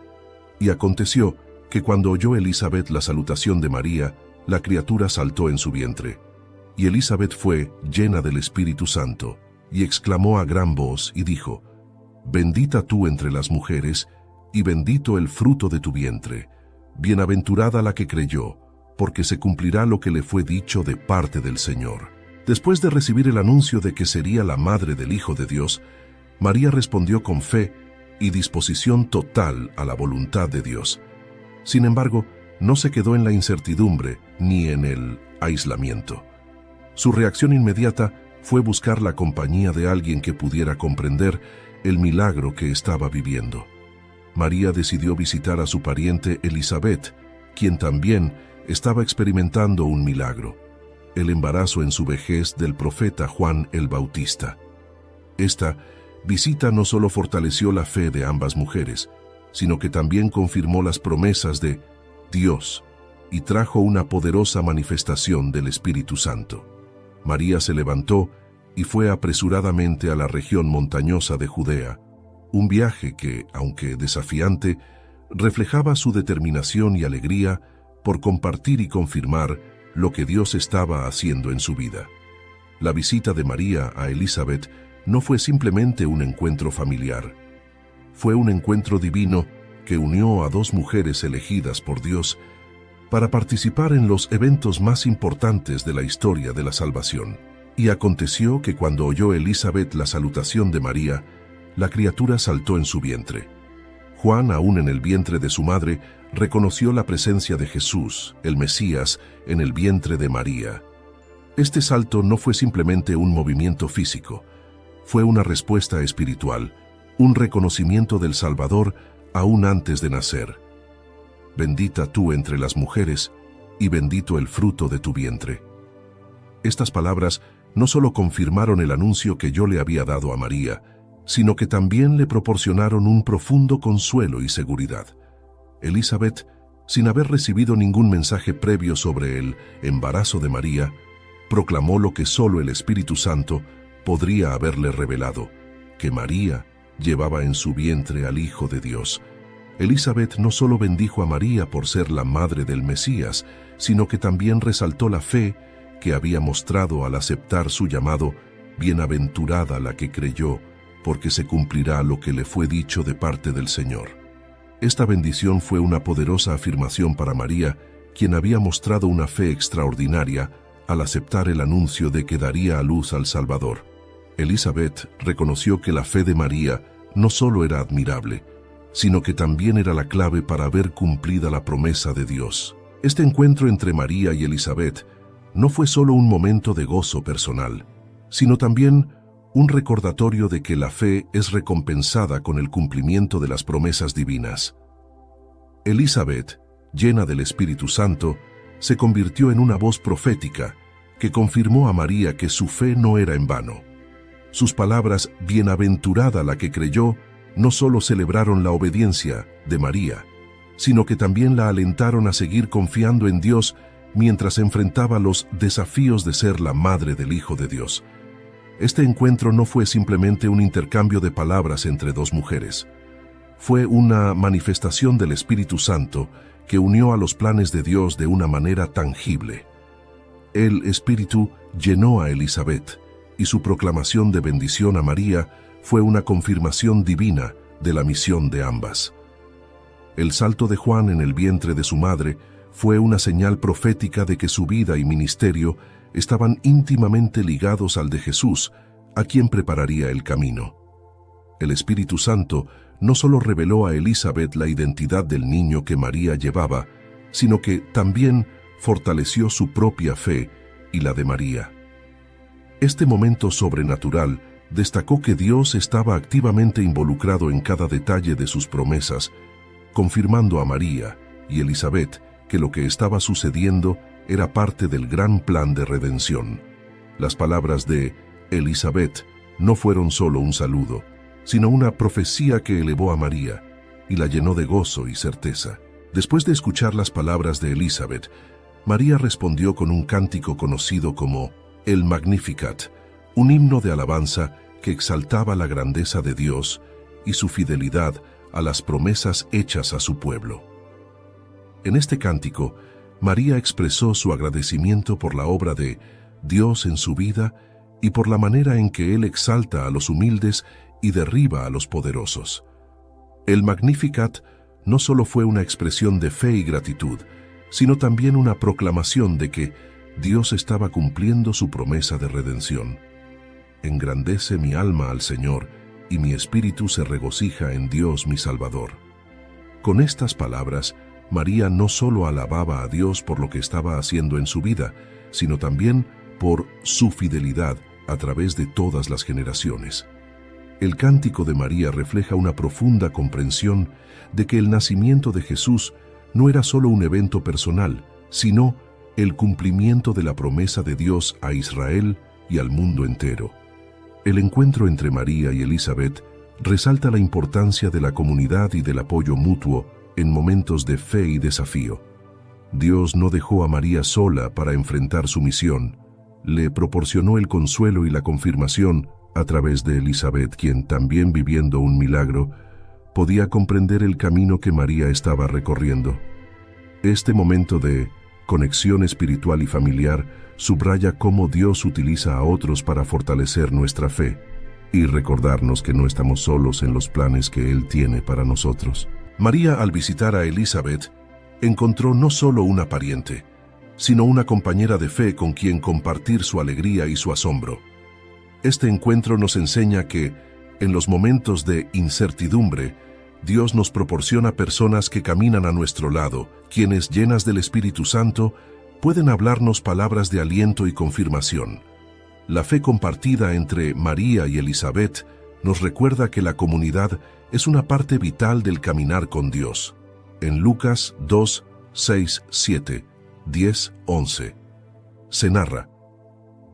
Y aconteció que cuando oyó Elisabet la salutación de María, la criatura saltó en su vientre. Y Elisabet fue llena del Espíritu Santo, y exclamó a gran voz y dijo: Bendita tú entre las mujeres, y bendito el fruto de tu vientre. Bienaventurada la que creyó, porque se cumplirá lo que le fue dicho de parte del Señor. Después de recibir el anuncio de que sería la madre del Hijo de Dios, María respondió con fe y disposición total a la voluntad de Dios. Sin embargo, no se quedó en la incertidumbre ni en el aislamiento. Su reacción inmediata fue buscar la compañía de alguien que pudiera comprender el milagro que estaba viviendo. María decidió visitar a su pariente Elisabet, quien también estaba experimentando un milagro, el embarazo en su vejez del profeta Juan el Bautista. Esta visita no solo fortaleció la fe de ambas mujeres, sino que también confirmó las promesas de Dios y trajo una poderosa manifestación del Espíritu Santo. María se levantó y fue apresuradamente a la región montañosa de Judea, un viaje que, aunque desafiante, reflejaba su determinación y alegría por compartir y confirmar lo que Dios estaba haciendo en su vida. La visita de María a Elisabet no fue simplemente un encuentro familiar. Fue un encuentro divino que unió a dos mujeres elegidas por Dios para participar en los eventos más importantes de la historia de la salvación. Y aconteció que cuando oyó Elisabet la salutación de María, la criatura saltó en su vientre. Juan, aún en el vientre de su madre, reconoció la presencia de Jesús, el Mesías, en el vientre de María. Este salto no fue simplemente un movimiento físico, fue una respuesta espiritual, un reconocimiento del Salvador aún antes de nacer. Bendita tú entre las mujeres, y bendito el fruto de tu vientre. Estas palabras no solo confirmaron el anuncio que yo le había dado a María, sino que también le proporcionaron un profundo consuelo y seguridad. Elisabet, sin haber recibido ningún mensaje previo sobre el embarazo de María, proclamó lo que solo el Espíritu Santo podría haberle revelado, que María llevaba en su vientre al Hijo de Dios. Elisabet no solo bendijo a María por ser la madre del Mesías, sino que también resaltó la fe que había mostrado al aceptar su llamado: bienaventurada la que creyó, porque se cumplirá lo que le fue dicho de parte del Señor. Esta bendición fue una poderosa afirmación para María, quien había mostrado una fe extraordinaria al aceptar el anuncio de que daría a luz al Salvador. Elisabet reconoció que la fe de María no solo era admirable, sino que también era la clave para ver cumplida la promesa de Dios. Este encuentro entre María y Elisabet no fue solo un momento de gozo personal, sino también un recordatorio de que la fe es recompensada con el cumplimiento de las promesas divinas. Elisabet, llena del Espíritu Santo, se convirtió en una voz profética que confirmó a María que su fe no era en vano. Sus palabras, bienaventurada la que creyó, no solo celebraron la obediencia de María, sino que también la alentaron a seguir confiando en Dios mientras enfrentaba los desafíos de ser la madre del Hijo de Dios. Este encuentro no fue simplemente un intercambio de palabras entre dos mujeres. Fue una manifestación del Espíritu Santo que unió a los planes de Dios de una manera tangible. El Espíritu llenó a Elisabet, y su proclamación de bendición a María fue una confirmación divina de la misión de ambas. El salto de Juan en el vientre de su madre fue una señal profética de que su vida y ministerio estaban íntimamente ligados al de Jesús, a quien prepararía el camino. El Espíritu Santo no solo reveló a Elisabet la identidad del niño que María llevaba, sino que también fortaleció su propia fe y la de María. Este momento sobrenatural destacó que Dios estaba activamente involucrado en cada detalle de sus promesas, confirmando a María y Elizabeth que lo que estaba sucediendo era parte del gran plan de redención. Las palabras de Elizabeth no fueron solo un saludo, sino una profecía que elevó a María y la llenó de gozo y certeza. Después de escuchar las palabras de Elizabeth, María respondió con un cántico conocido como el Magnificat, un himno de alabanza que exaltaba la grandeza de Dios y su fidelidad a las promesas hechas a su pueblo. En este cántico, María expresó su agradecimiento por la obra de Dios en su vida y por la manera en que Él exalta a los humildes y derriba a los poderosos. El Magnificat no solo fue una expresión de fe y gratitud, sino también una proclamación de que Dios estaba cumpliendo su promesa de redención. Engrandece mi alma al Señor, y mi espíritu se regocija en Dios mi Salvador. Con estas palabras, María no solo alababa a Dios por lo que estaba haciendo en su vida, sino también por su fidelidad a través de todas las generaciones. El cántico de María refleja una profunda comprensión de que el nacimiento de Jesús no era solo un evento personal, sino el cumplimiento de la promesa de Dios a Israel y al mundo entero. El encuentro entre María y Elizabeth resalta la importancia de la comunidad y del apoyo mutuo en momentos de fe y desafío. Dios no dejó a María sola para enfrentar su misión, le proporcionó el consuelo y la confirmación a través de Elizabeth, quien, también viviendo un milagro, podía comprender el camino que María estaba recorriendo. Este momento de conexión espiritual y familiar subraya cómo Dios utiliza a otros para fortalecer nuestra fe y recordarnos que no estamos solos en los planes que Él tiene para nosotros. María, al visitar a Elizabeth, encontró no solo una pariente, sino una compañera de fe con quien compartir su alegría y su asombro. Este encuentro nos enseña que, en los momentos de incertidumbre, Dios nos proporciona personas que caminan a nuestro lado, quienes, llenas del Espíritu Santo, pueden hablarnos palabras de aliento y confirmación. La fe compartida entre María y Elizabeth nos recuerda que la comunidad es una parte vital del caminar con Dios. En Lucas 2, 6, 7, 10, 11, se narra: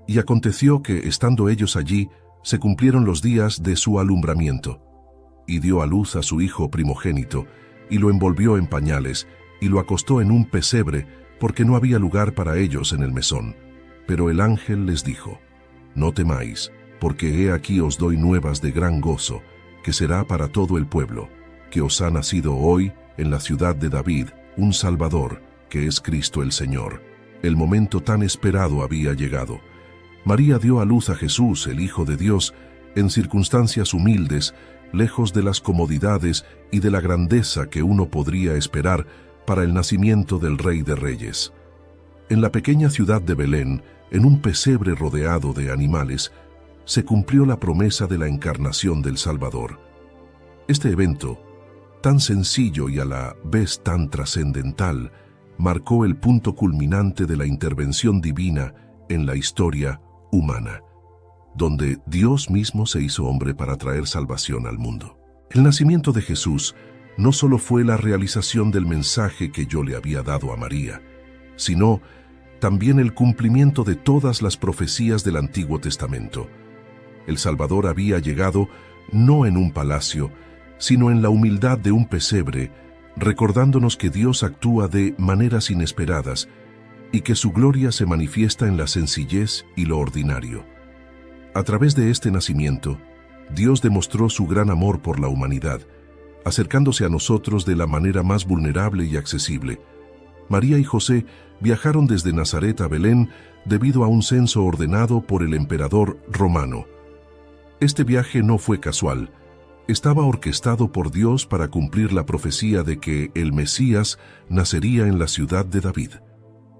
y aconteció que, estando ellos allí, se cumplieron los días de su alumbramiento. Y dio a luz a su hijo primogénito, y lo envolvió en pañales, y lo acostó en un pesebre, porque no había lugar para ellos en el mesón. Pero el ángel les dijo: no temáis, porque he aquí os doy nuevas de gran gozo, que será para todo el pueblo, que os ha nacido hoy en la ciudad de David un Salvador, que es Cristo el Señor. El momento tan esperado había llegado. María dio a luz a Jesús, el Hijo de Dios, en circunstancias humildes, lejos de las comodidades y de la grandeza que uno podría esperar para el nacimiento del Rey de Reyes. En la pequeña ciudad de Belén, en un pesebre rodeado de animales, se cumplió la promesa de la encarnación del Salvador. Este evento, tan sencillo y a la vez tan trascendental, marcó el punto culminante de la intervención divina en la historia humana, donde Dios mismo se hizo hombre para traer salvación al mundo. El nacimiento de Jesús no solo fue la realización del mensaje que yo le había dado a María, sino también el cumplimiento de todas las profecías del Antiguo Testamento. El Salvador había llegado no en un palacio, sino en la humildad de un pesebre, recordándonos que Dios actúa de maneras inesperadas y que su gloria se manifiesta en la sencillez y lo ordinario. A través de este nacimiento, Dios demostró su gran amor por la humanidad, acercándose a nosotros de la manera más vulnerable y accesible. María y José viajaron desde Nazaret a Belén debido a un censo ordenado por el emperador romano. Este viaje no fue casual, estaba orquestado por Dios para cumplir la profecía de que el Mesías nacería en la ciudad de David.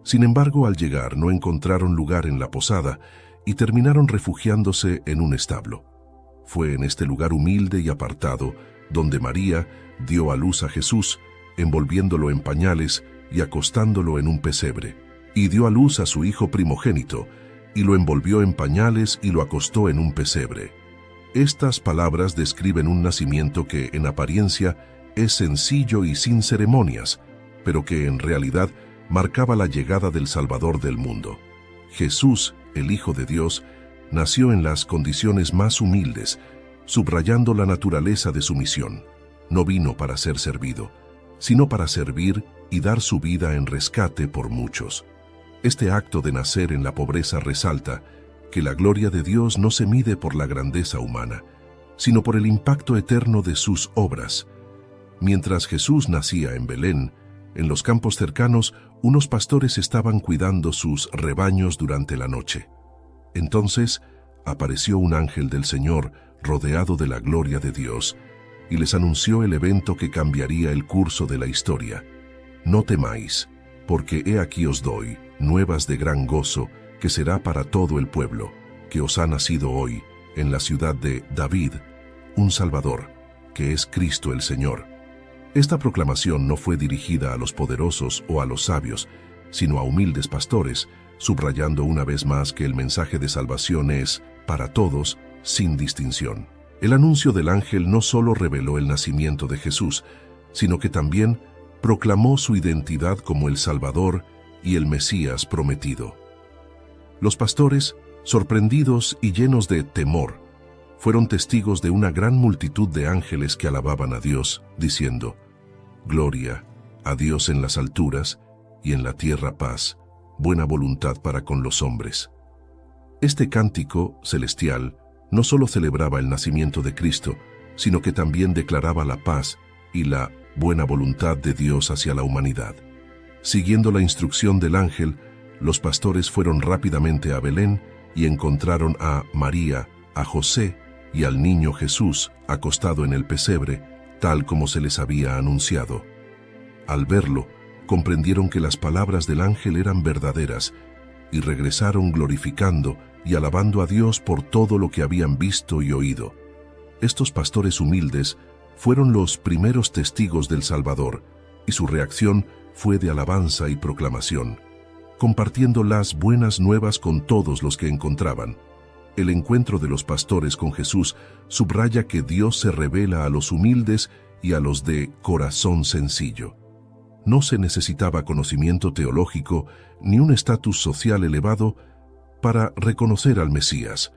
Sin embargo, al llegar no encontraron lugar en la posada y terminaron refugiándose en un establo. Fue en este lugar humilde y apartado donde María dio a luz a Jesús, envolviéndolo en pañales y acostándolo en un pesebre. y dio a luz a su hijo primogénito, y lo envolvió en pañales y lo acostó en un pesebre. Estas palabras describen un nacimiento que, en apariencia, es sencillo y sin ceremonias, pero que en realidad marcaba la llegada del Salvador del mundo. Jesús, el Hijo de Dios, nació en las condiciones más humildes, subrayando la naturaleza de su misión. No vino para ser servido, sino para servir y dar su vida en rescate por muchos. Este acto de nacer en la pobreza resalta que la gloria de Dios no se mide por la grandeza humana, sino por el impacto eterno de sus obras. Mientras Jesús nacía en Belén, en los campos cercanos, unos pastores estaban cuidando sus rebaños durante la noche. Entonces apareció un ángel del Señor rodeado de la gloria de Dios y les anunció el evento que cambiaría el curso de la historia. No temáis, porque he aquí os doy nuevas de gran gozo que será para todo el pueblo, que os ha nacido hoy en la ciudad de David un Salvador, que es Cristo el Señor. Esta proclamación no fue dirigida a los poderosos o a los sabios, sino a humildes pastores, subrayando una vez más que el mensaje de salvación es para todos, sin distinción. El anuncio del ángel no solo reveló el nacimiento de Jesús, sino que también proclamó su identidad como el Salvador y el Mesías prometido. Los pastores, sorprendidos y llenos de temor, fueron testigos de una gran multitud de ángeles que alababan a Dios, diciendo: Gloria a Dios en las alturas y en la tierra paz, buena voluntad para con los hombres. Este cántico celestial no solo celebraba el nacimiento de Cristo, sino que también declaraba la paz y la buena voluntad de Dios hacia la humanidad. Siguiendo la instrucción del ángel, los pastores fueron rápidamente a Belén y encontraron a María, a José y al niño Jesús acostado en el pesebre, tal como se les había anunciado. Al verlo, comprendieron que las palabras del ángel eran verdaderas y regresaron glorificando y alabando a Dios por todo lo que habían visto y oído. Estos pastores humildes fueron los primeros testigos del Salvador y su reacción fue de alabanza y proclamación, compartiendo las buenas nuevas con todos los que encontraban. El encuentro de los pastores con Jesús subraya que Dios se revela a los humildes y a los de corazón sencillo. No se necesitaba conocimiento teológico ni un estatus social elevado para reconocer al Mesías.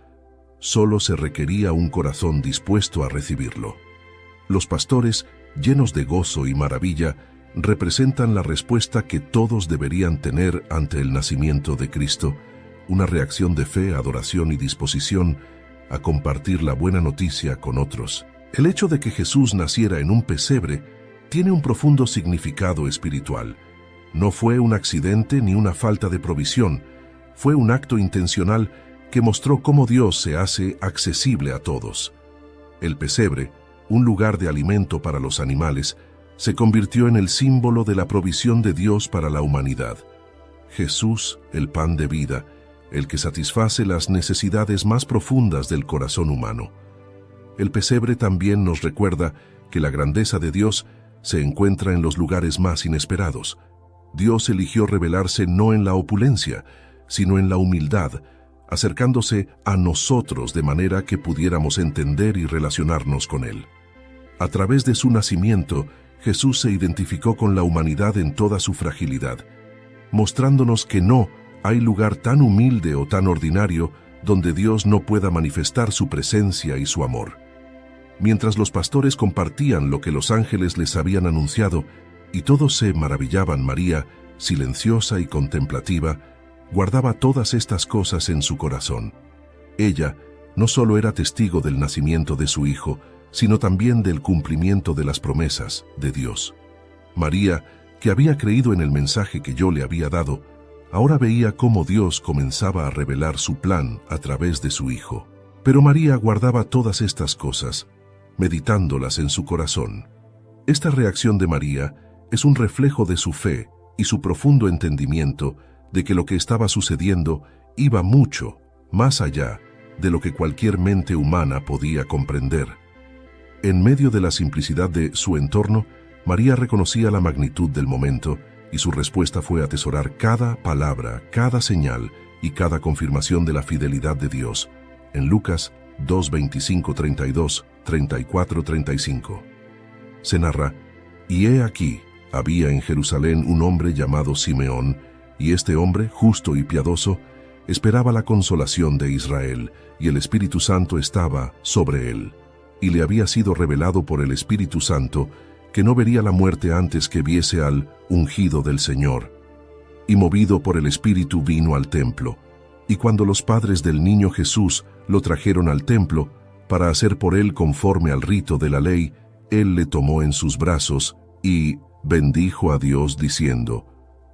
Solo se requería un corazón dispuesto a recibirlo. Los pastores, llenos de gozo y maravilla, representan la respuesta que todos deberían tener ante el nacimiento de Cristo, una reacción de fe, adoración y disposición a compartir la buena noticia con otros. El hecho de que Jesús naciera en un pesebre tiene un profundo significado espiritual. No fue un accidente ni una falta de provisión, fue un acto intencional que mostró cómo Dios se hace accesible a todos. El pesebre, un lugar de alimento para los animales, se convirtió en el símbolo de la provisión de Dios para la humanidad. Jesús, el pan de vida, el que satisface las necesidades más profundas del corazón humano. El pesebre también nos recuerda que la grandeza de Dios se encuentra en los lugares más inesperados. Dios eligió revelarse no en la opulencia, sino en la humildad, acercándose a nosotros de manera que pudiéramos entender y relacionarnos con Él. A través de su nacimiento, Jesús se identificó con la humanidad en toda su fragilidad, mostrándonos que no hay lugar tan humilde o tan ordinario donde Dios no pueda manifestar su presencia y su amor. Mientras los pastores compartían lo que los ángeles les habían anunciado y todos se maravillaban, María, silenciosa y contemplativa, guardaba todas estas cosas en su corazón. Ella no solo era testigo del nacimiento de su hijo, sino también del cumplimiento de las promesas de Dios. María, que había creído en el mensaje que yo le había dado, ahora veía cómo Dios comenzaba a revelar su plan a través de su hijo. Pero María guardaba todas estas cosas, meditándolas en su corazón. Esta reacción de María es un reflejo de su fe y su profundo entendimiento de que lo que estaba sucediendo iba mucho más allá de lo que cualquier mente humana podía comprender. En medio de la simplicidad de su entorno, María reconocía la magnitud del momento y su respuesta fue atesorar cada palabra, cada señal y cada confirmación de la fidelidad de Dios. En Lucas 2, 25, 32, 34, 35. Se narra: «Y he aquí, había en Jerusalén un hombre llamado Simeón, y este hombre, justo y piadoso, esperaba la consolación de Israel, y el Espíritu Santo estaba sobre él. Y le había sido revelado por el Espíritu Santo que no vería la muerte antes que viese al ungido del Señor. Y movido por el Espíritu vino al templo. Y cuando los padres del niño Jesús lo trajeron al templo, para hacer por él conforme al rito de la ley, él le tomó en sus brazos y bendijo a Dios diciendo: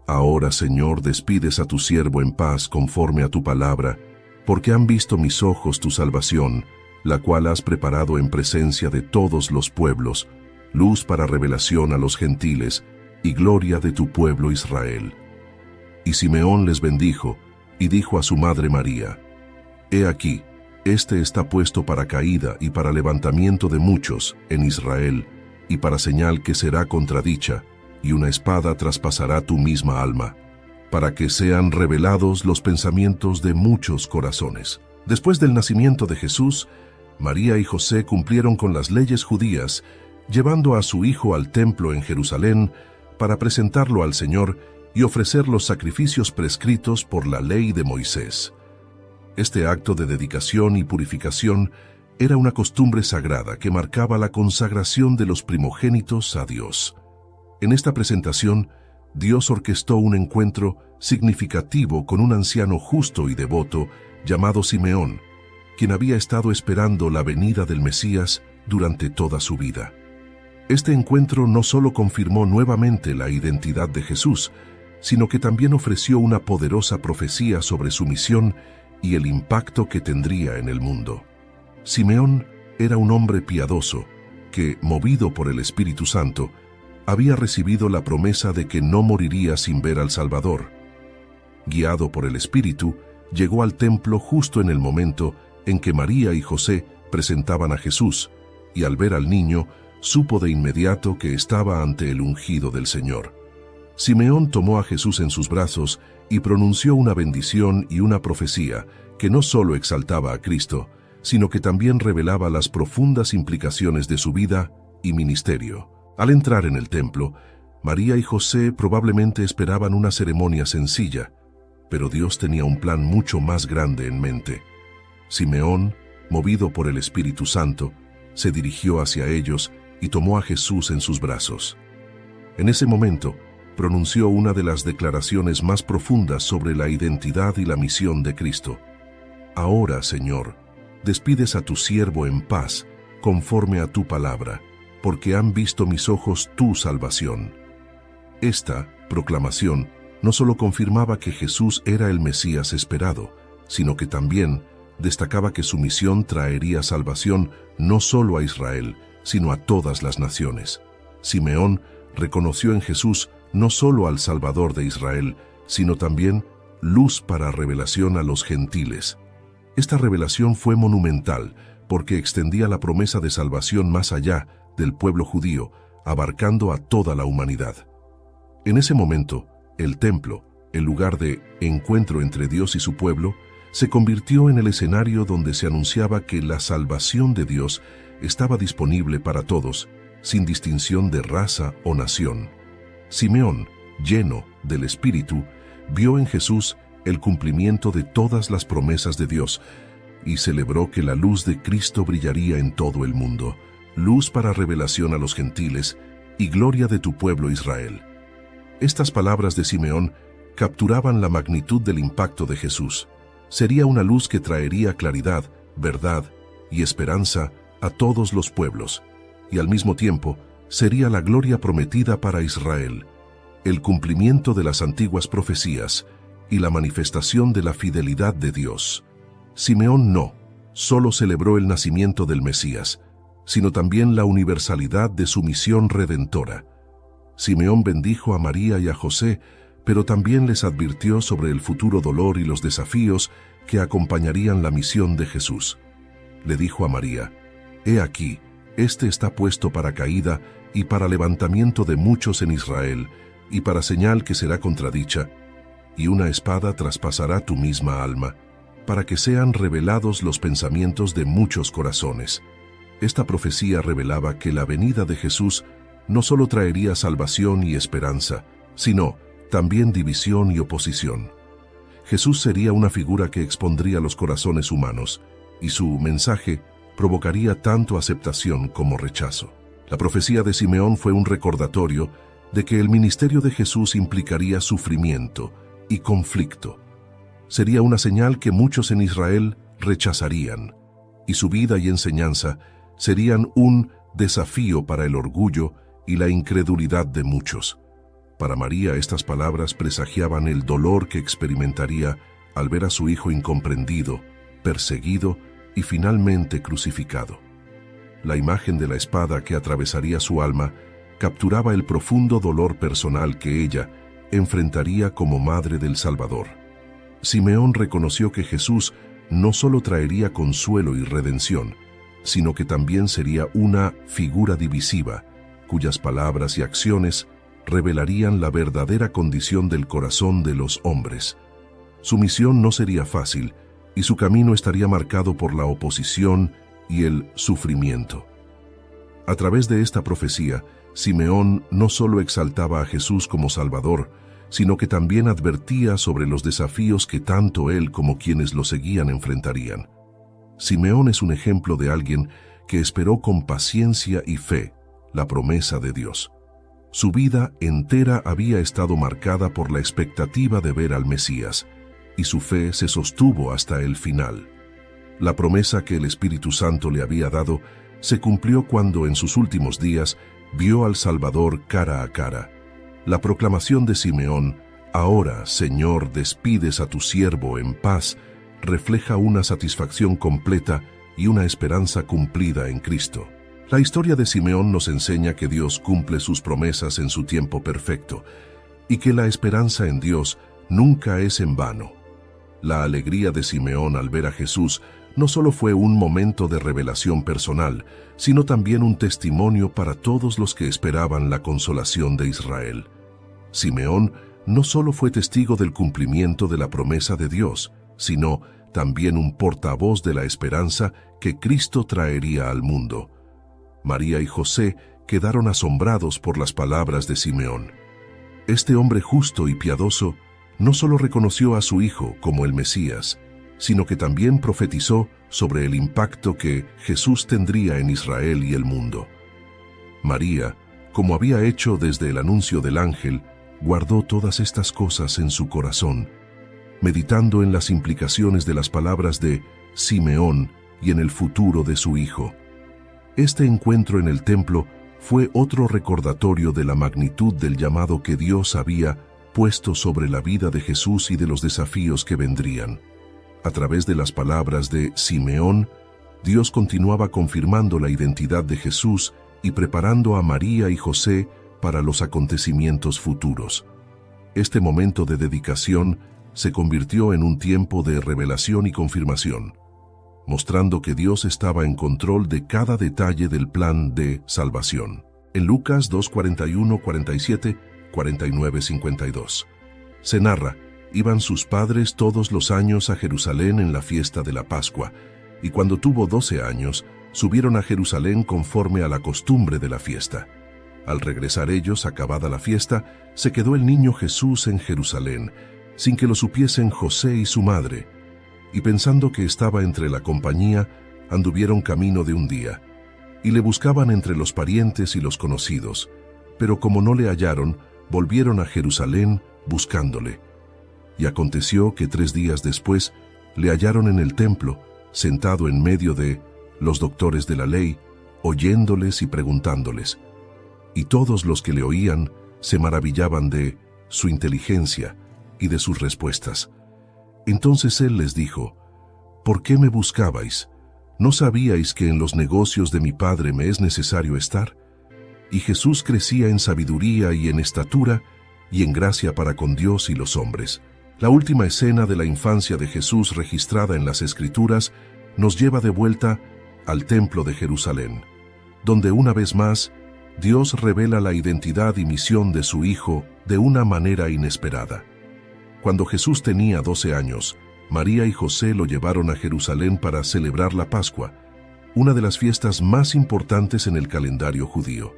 Ahora, Señor, despides a tu siervo en paz conforme a tu palabra, porque han visto mis ojos tu salvación, la cual has preparado en presencia de todos los pueblos, luz para revelación a los gentiles y gloria de tu pueblo Israel. Y Simeón les bendijo y dijo a su madre María: He aquí, este está puesto para caída y para levantamiento de muchos en Israel, y para señal que será contradicha, y una espada traspasará tu misma alma, para que sean revelados los pensamientos de muchos corazones. Después del nacimiento de Jesús, María y José cumplieron con las leyes judías, llevando a su hijo al templo en Jerusalén para presentarlo al Señor y ofrecer los sacrificios prescritos por la ley de Moisés. Este acto de dedicación y purificación era una costumbre sagrada que marcaba la consagración de los primogénitos a Dios. En esta presentación, Dios orquestó un encuentro significativo con un anciano justo y devoto llamado Simeón, quien había estado esperando la venida del Mesías durante toda su vida. Este encuentro no solo confirmó nuevamente la identidad de Jesús, sino que también ofreció una poderosa profecía sobre su misión y el impacto que tendría en el mundo. Simeón era un hombre piadoso que, movido por el Espíritu Santo, había recibido la promesa de que no moriría sin ver al Salvador. Guiado por el Espíritu, llegó al templo justo en el momento en que María y José presentaban a Jesús, y al ver al niño, supo de inmediato que estaba ante el ungido del Señor. Simeón tomó a Jesús en sus brazos y pronunció una bendición y una profecía que no solo exaltaba a Cristo, sino que también revelaba las profundas implicaciones de su vida y ministerio. Al entrar en el templo, María y José probablemente esperaban una ceremonia sencilla, pero Dios tenía un plan mucho más grande en mente. Simeón, movido por el Espíritu Santo, se dirigió hacia ellos y tomó a Jesús en sus brazos. En ese momento, pronunció una de las declaraciones más profundas sobre la identidad y la misión de Cristo. Ahora, Señor, despides a tu siervo en paz, conforme a tu palabra, porque han visto mis ojos tu salvación. Esta proclamación no solo confirmaba que Jesús era el Mesías esperado, sino que también destacaba que su misión traería salvación no solo a Israel, sino a todas las naciones. Simeón reconoció en Jesús no solo al Salvador de Israel, sino también luz para revelación a los gentiles. Esta revelación fue monumental porque extendía la promesa de salvación más allá del pueblo judío, abarcando a toda la humanidad. En ese momento, el templo, el lugar de encuentro entre Dios y su pueblo, se convirtió en el escenario donde se anunciaba que la salvación de Dios estaba disponible para todos, sin distinción de raza o nación. Simeón, lleno del Espíritu, vio en Jesús el cumplimiento de todas las promesas de Dios y celebró que la luz de Cristo brillaría en todo el mundo, luz para revelación a los gentiles y gloria de tu pueblo Israel. Estas palabras de Simeón capturaban la magnitud del impacto de Jesús. Sería una luz que traería claridad, verdad y esperanza a todos los pueblos, y al mismo tiempo sería la gloria prometida para Israel, el cumplimiento de las antiguas profecías y la manifestación de la fidelidad de Dios. Simeón no solo celebró el nacimiento del Mesías, sino también la universalidad de su misión redentora. Simeón bendijo a María y a José, pero también les advirtió sobre el futuro dolor y los desafíos que acompañarían la misión de Jesús. Le dijo a María: He aquí, este está puesto para caída y para levantamiento de muchos en Israel, y para señal que será contradicha, y una espada traspasará tu misma alma, para que sean revelados los pensamientos de muchos corazones. Esta profecía revelaba que la venida de Jesús no solo traería salvación y esperanza, sino también división y oposición. Jesús sería una figura que expondría los corazones humanos, y su mensaje provocaría tanto aceptación como rechazo. La profecía de Simeón fue un recordatorio de que el ministerio de Jesús implicaría sufrimiento y conflicto. Sería una señal que muchos en Israel rechazarían, y su vida y enseñanza serían un desafío para el orgullo y la incredulidad de muchos. Para María, estas palabras presagiaban el dolor que experimentaría al ver a su hijo incomprendido, perseguido y finalmente crucificado. La imagen de la espada que atravesaría su alma capturaba el profundo dolor personal que ella enfrentaría como madre del Salvador. Simeón reconoció que Jesús no solo traería consuelo y redención, sino que también sería una figura divisiva, cuyas palabras y acciones revelarían la verdadera condición del corazón de los hombres. Su misión no sería fácil, y su camino estaría marcado por la oposición y el sufrimiento. A través de esta profecía, Simeón no solo exaltaba a Jesús como Salvador, sino que también advertía sobre los desafíos que tanto él como quienes lo seguían enfrentarían. Simeón es un ejemplo de alguien que esperó con paciencia y fe la promesa de Dios. Su vida entera había estado marcada por la expectativa de ver al Mesías, y su fe se sostuvo hasta el final. La promesa que el Espíritu Santo le había dado se cumplió cuando en sus últimos días vio al Salvador cara a cara. La proclamación de Simeón, «Ahora, Señor, despides a tu siervo en paz», refleja una satisfacción completa y una esperanza cumplida en Cristo. La historia de Simeón nos enseña que Dios cumple sus promesas en su tiempo perfecto y que la esperanza en Dios nunca es en vano. La alegría de Simeón al ver a Jesús no solo fue un momento de revelación personal, sino también un testimonio para todos los que esperaban la consolación de Israel. Simeón no solo fue testigo del cumplimiento de la promesa de Dios, sino también un portavoz de la esperanza que Cristo traería al mundo. María y José quedaron asombrados por las palabras de Simeón. Este hombre justo y piadoso no solo reconoció a su hijo como el Mesías, sino que también profetizó sobre el impacto que Jesús tendría en Israel y el mundo. María, como había hecho desde el anuncio del ángel, guardó todas estas cosas en su corazón, meditando en las implicaciones de las palabras de Simeón y en el futuro de su hijo. Este encuentro en el templo fue otro recordatorio de la magnitud del llamado que Dios había puesto sobre la vida de Jesús y de los desafíos que vendrían. A través de las palabras de Simeón, Dios continuaba confirmando la identidad de Jesús y preparando a María y José para los acontecimientos futuros. Este momento de dedicación se convirtió en un tiempo de revelación y confirmación, mostrando que Dios estaba en control de cada detalle del plan de salvación. En Lucas 2:41, 47, 49, 52. Se narra: iban sus padres todos los años a Jerusalén en la fiesta de la Pascua, y cuando tuvo 12 años, subieron a Jerusalén conforme a la costumbre de la fiesta. Al regresar ellos, acabada la fiesta, se quedó el niño Jesús en Jerusalén, sin que lo supiesen José y su madre, y pensando que estaba entre la compañía, anduvieron camino de un día, y le buscaban entre los parientes y los conocidos, pero como no le hallaron, volvieron a Jerusalén buscándole. Y aconteció que 3 días después le hallaron en el templo, sentado en medio de los doctores de la ley, oyéndoles y preguntándoles. Y todos los que le oían se maravillaban de su inteligencia y de sus respuestas. Entonces él les dijo: ¿por qué me buscabais? ¿No sabíais que en los negocios de mi Padre me es necesario estar? Y Jesús crecía en sabiduría y en estatura y en gracia para con Dios y los hombres. La última escena de la infancia de Jesús registrada en las Escrituras nos lleva de vuelta al templo de Jerusalén, donde una vez más Dios revela la identidad y misión de su Hijo de una manera inesperada. Cuando Jesús tenía 12 años, María y José lo llevaron a Jerusalén para celebrar la Pascua, una de las fiestas más importantes en el calendario judío.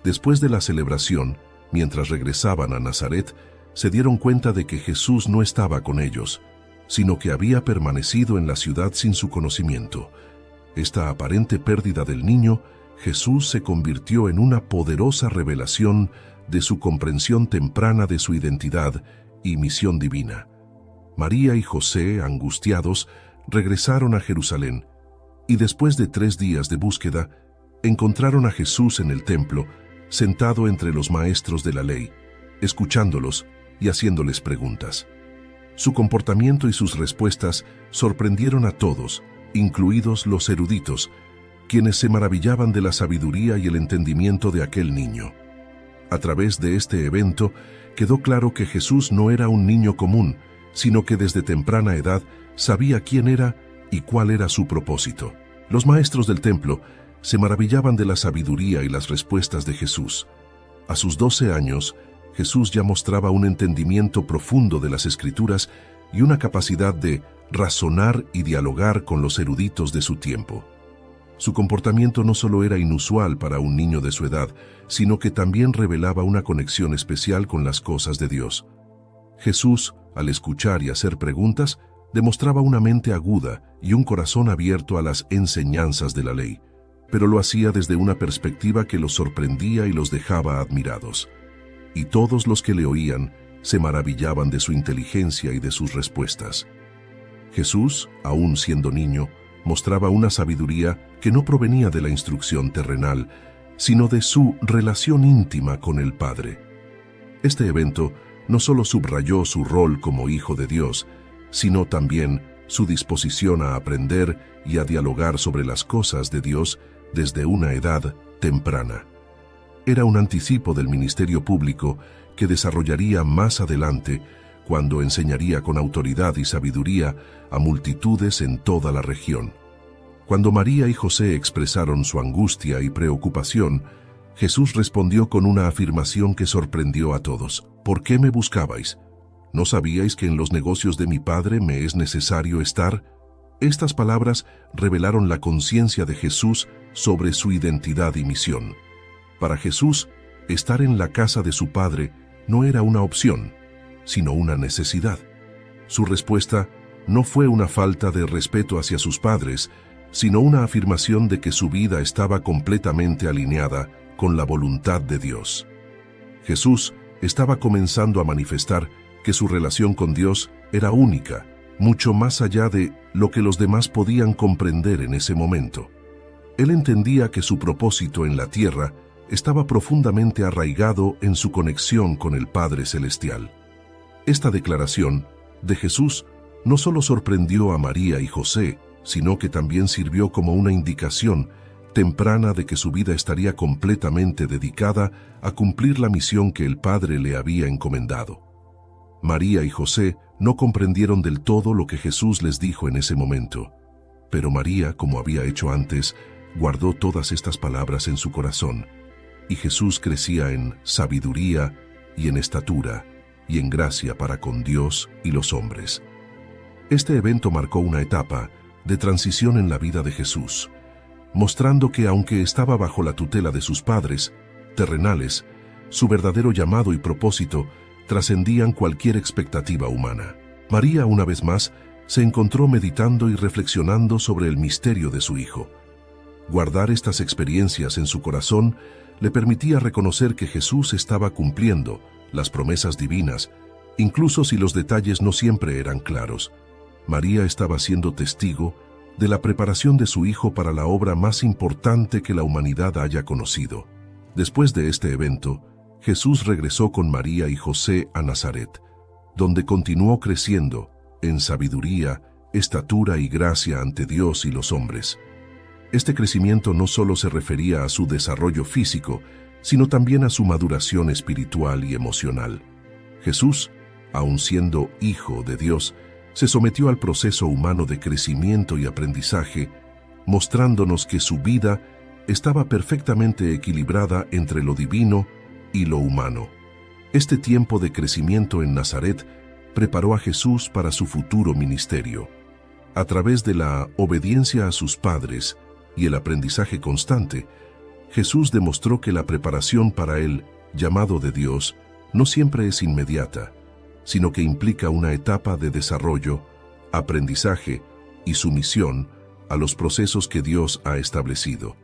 Después de la celebración, mientras regresaban a Nazaret, se dieron cuenta de que Jesús no estaba con ellos, sino que había permanecido en la ciudad sin su conocimiento. Esta aparente pérdida del niño, Jesús se convirtió en una poderosa revelación de su comprensión temprana de su identidad y misión divina. María y José, angustiados, regresaron a Jerusalén y después de 3 días de búsqueda, encontraron a Jesús en el templo, sentado entre los maestros de la ley, escuchándolos y haciéndoles preguntas. Su comportamiento y sus respuestas sorprendieron a todos, incluidos los eruditos, quienes se maravillaban de la sabiduría y el entendimiento de aquel niño. A través de este evento, quedó claro que Jesús no era un niño común, sino que desde temprana edad sabía quién era y cuál era su propósito. Los maestros del templo se maravillaban de la sabiduría y las respuestas de Jesús. A sus 12 años, Jesús ya mostraba un entendimiento profundo de las Escrituras y una capacidad de razonar y dialogar con los eruditos de su tiempo. Su comportamiento no solo era inusual para un niño de su edad, sino que también revelaba una conexión especial con las cosas de Dios. Jesús, al escuchar y hacer preguntas, demostraba una mente aguda y un corazón abierto a las enseñanzas de la ley, pero lo hacía desde una perspectiva que los sorprendía y los dejaba admirados. Y todos los que le oían se maravillaban de su inteligencia y de sus respuestas. Jesús, aún siendo niño, mostraba una sabiduría que no provenía de la instrucción terrenal, sino de su relación íntima con el Padre. Este evento no solo subrayó su rol como Hijo de Dios, sino también su disposición a aprender y a dialogar sobre las cosas de Dios desde una edad temprana. Era un anticipo del ministerio público que desarrollaría más adelante, cuando enseñaría con autoridad y sabiduría a multitudes en toda la región. Cuando María y José expresaron su angustia y preocupación, Jesús respondió con una afirmación que sorprendió a todos. ¿Por qué me buscabais? ¿No sabíais que en los negocios de mi Padre me es necesario estar? Estas palabras revelaron la conciencia de Jesús sobre su identidad y misión. Para Jesús, estar en la casa de su Padre no era una opción, sino una necesidad. Su respuesta no fue una falta de respeto hacia sus padres, sino una afirmación de que su vida estaba completamente alineada con la voluntad de Dios. Jesús estaba comenzando a manifestar que su relación con Dios era única, mucho más allá de lo que los demás podían comprender en ese momento. Él entendía que su propósito en la tierra estaba profundamente arraigado en su conexión con el Padre Celestial. Esta declaración de Jesús no solo sorprendió a María y José, sino que también sirvió como una indicación temprana de que su vida estaría completamente dedicada a cumplir la misión que el Padre le había encomendado. María y José no comprendieron del todo lo que Jesús les dijo en ese momento, pero María, como había hecho antes, guardó todas estas palabras en su corazón, y Jesús crecía en sabiduría y en estatura y en gracia para con Dios y los hombres. Este evento marcó una etapa de transición en la vida de Jesús, mostrando que aunque estaba bajo la tutela de sus padres terrenales, su verdadero llamado y propósito trascendían cualquier expectativa humana. María, una vez más, se encontró meditando y reflexionando sobre el misterio de su Hijo. Guardar estas experiencias en su corazón le permitía reconocer que Jesús estaba cumpliendo las promesas divinas, incluso si los detalles no siempre eran claros. María estaba siendo testigo de la preparación de su Hijo para la obra más importante que la humanidad haya conocido. Después de este evento, Jesús regresó con María y José a Nazaret, donde continuó creciendo en sabiduría, estatura y gracia ante Dios y los hombres. Este crecimiento no solo se refería a su desarrollo físico, sino también a su maduración espiritual y emocional. Jesús, aun siendo Hijo de Dios, se sometió al proceso humano de crecimiento y aprendizaje, mostrándonos que su vida estaba perfectamente equilibrada entre lo divino y lo humano. Este tiempo de crecimiento en Nazaret preparó a Jesús para su futuro ministerio. A través de la obediencia a sus padres y el aprendizaje constante, Jesús demostró que la preparación para el llamado de Dios no siempre es inmediata, sino que implica una etapa de desarrollo, aprendizaje y sumisión a los procesos que Dios ha establecido.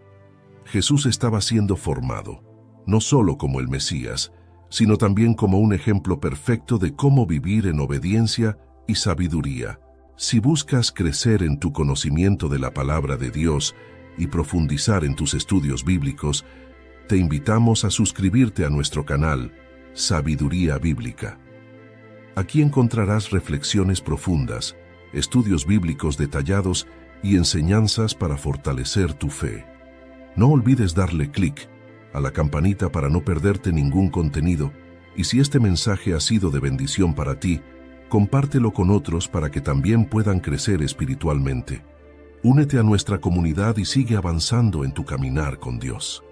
Jesús estaba siendo formado, no solo como el Mesías, sino también como un ejemplo perfecto de cómo vivir en obediencia y sabiduría. Si buscas crecer en tu conocimiento de la palabra de Dios y profundizar en tus estudios bíblicos, te invitamos a suscribirte a nuestro canal Sabiduría Bíblica. Aquí encontrarás reflexiones profundas, estudios bíblicos detallados y enseñanzas para fortalecer tu fe. No olvides darle clic a la campanita para no perderte ningún contenido, y si este mensaje ha sido de bendición para ti, compártelo con otros para que también puedan crecer espiritualmente. Únete a nuestra comunidad y sigue avanzando en tu caminar con Dios.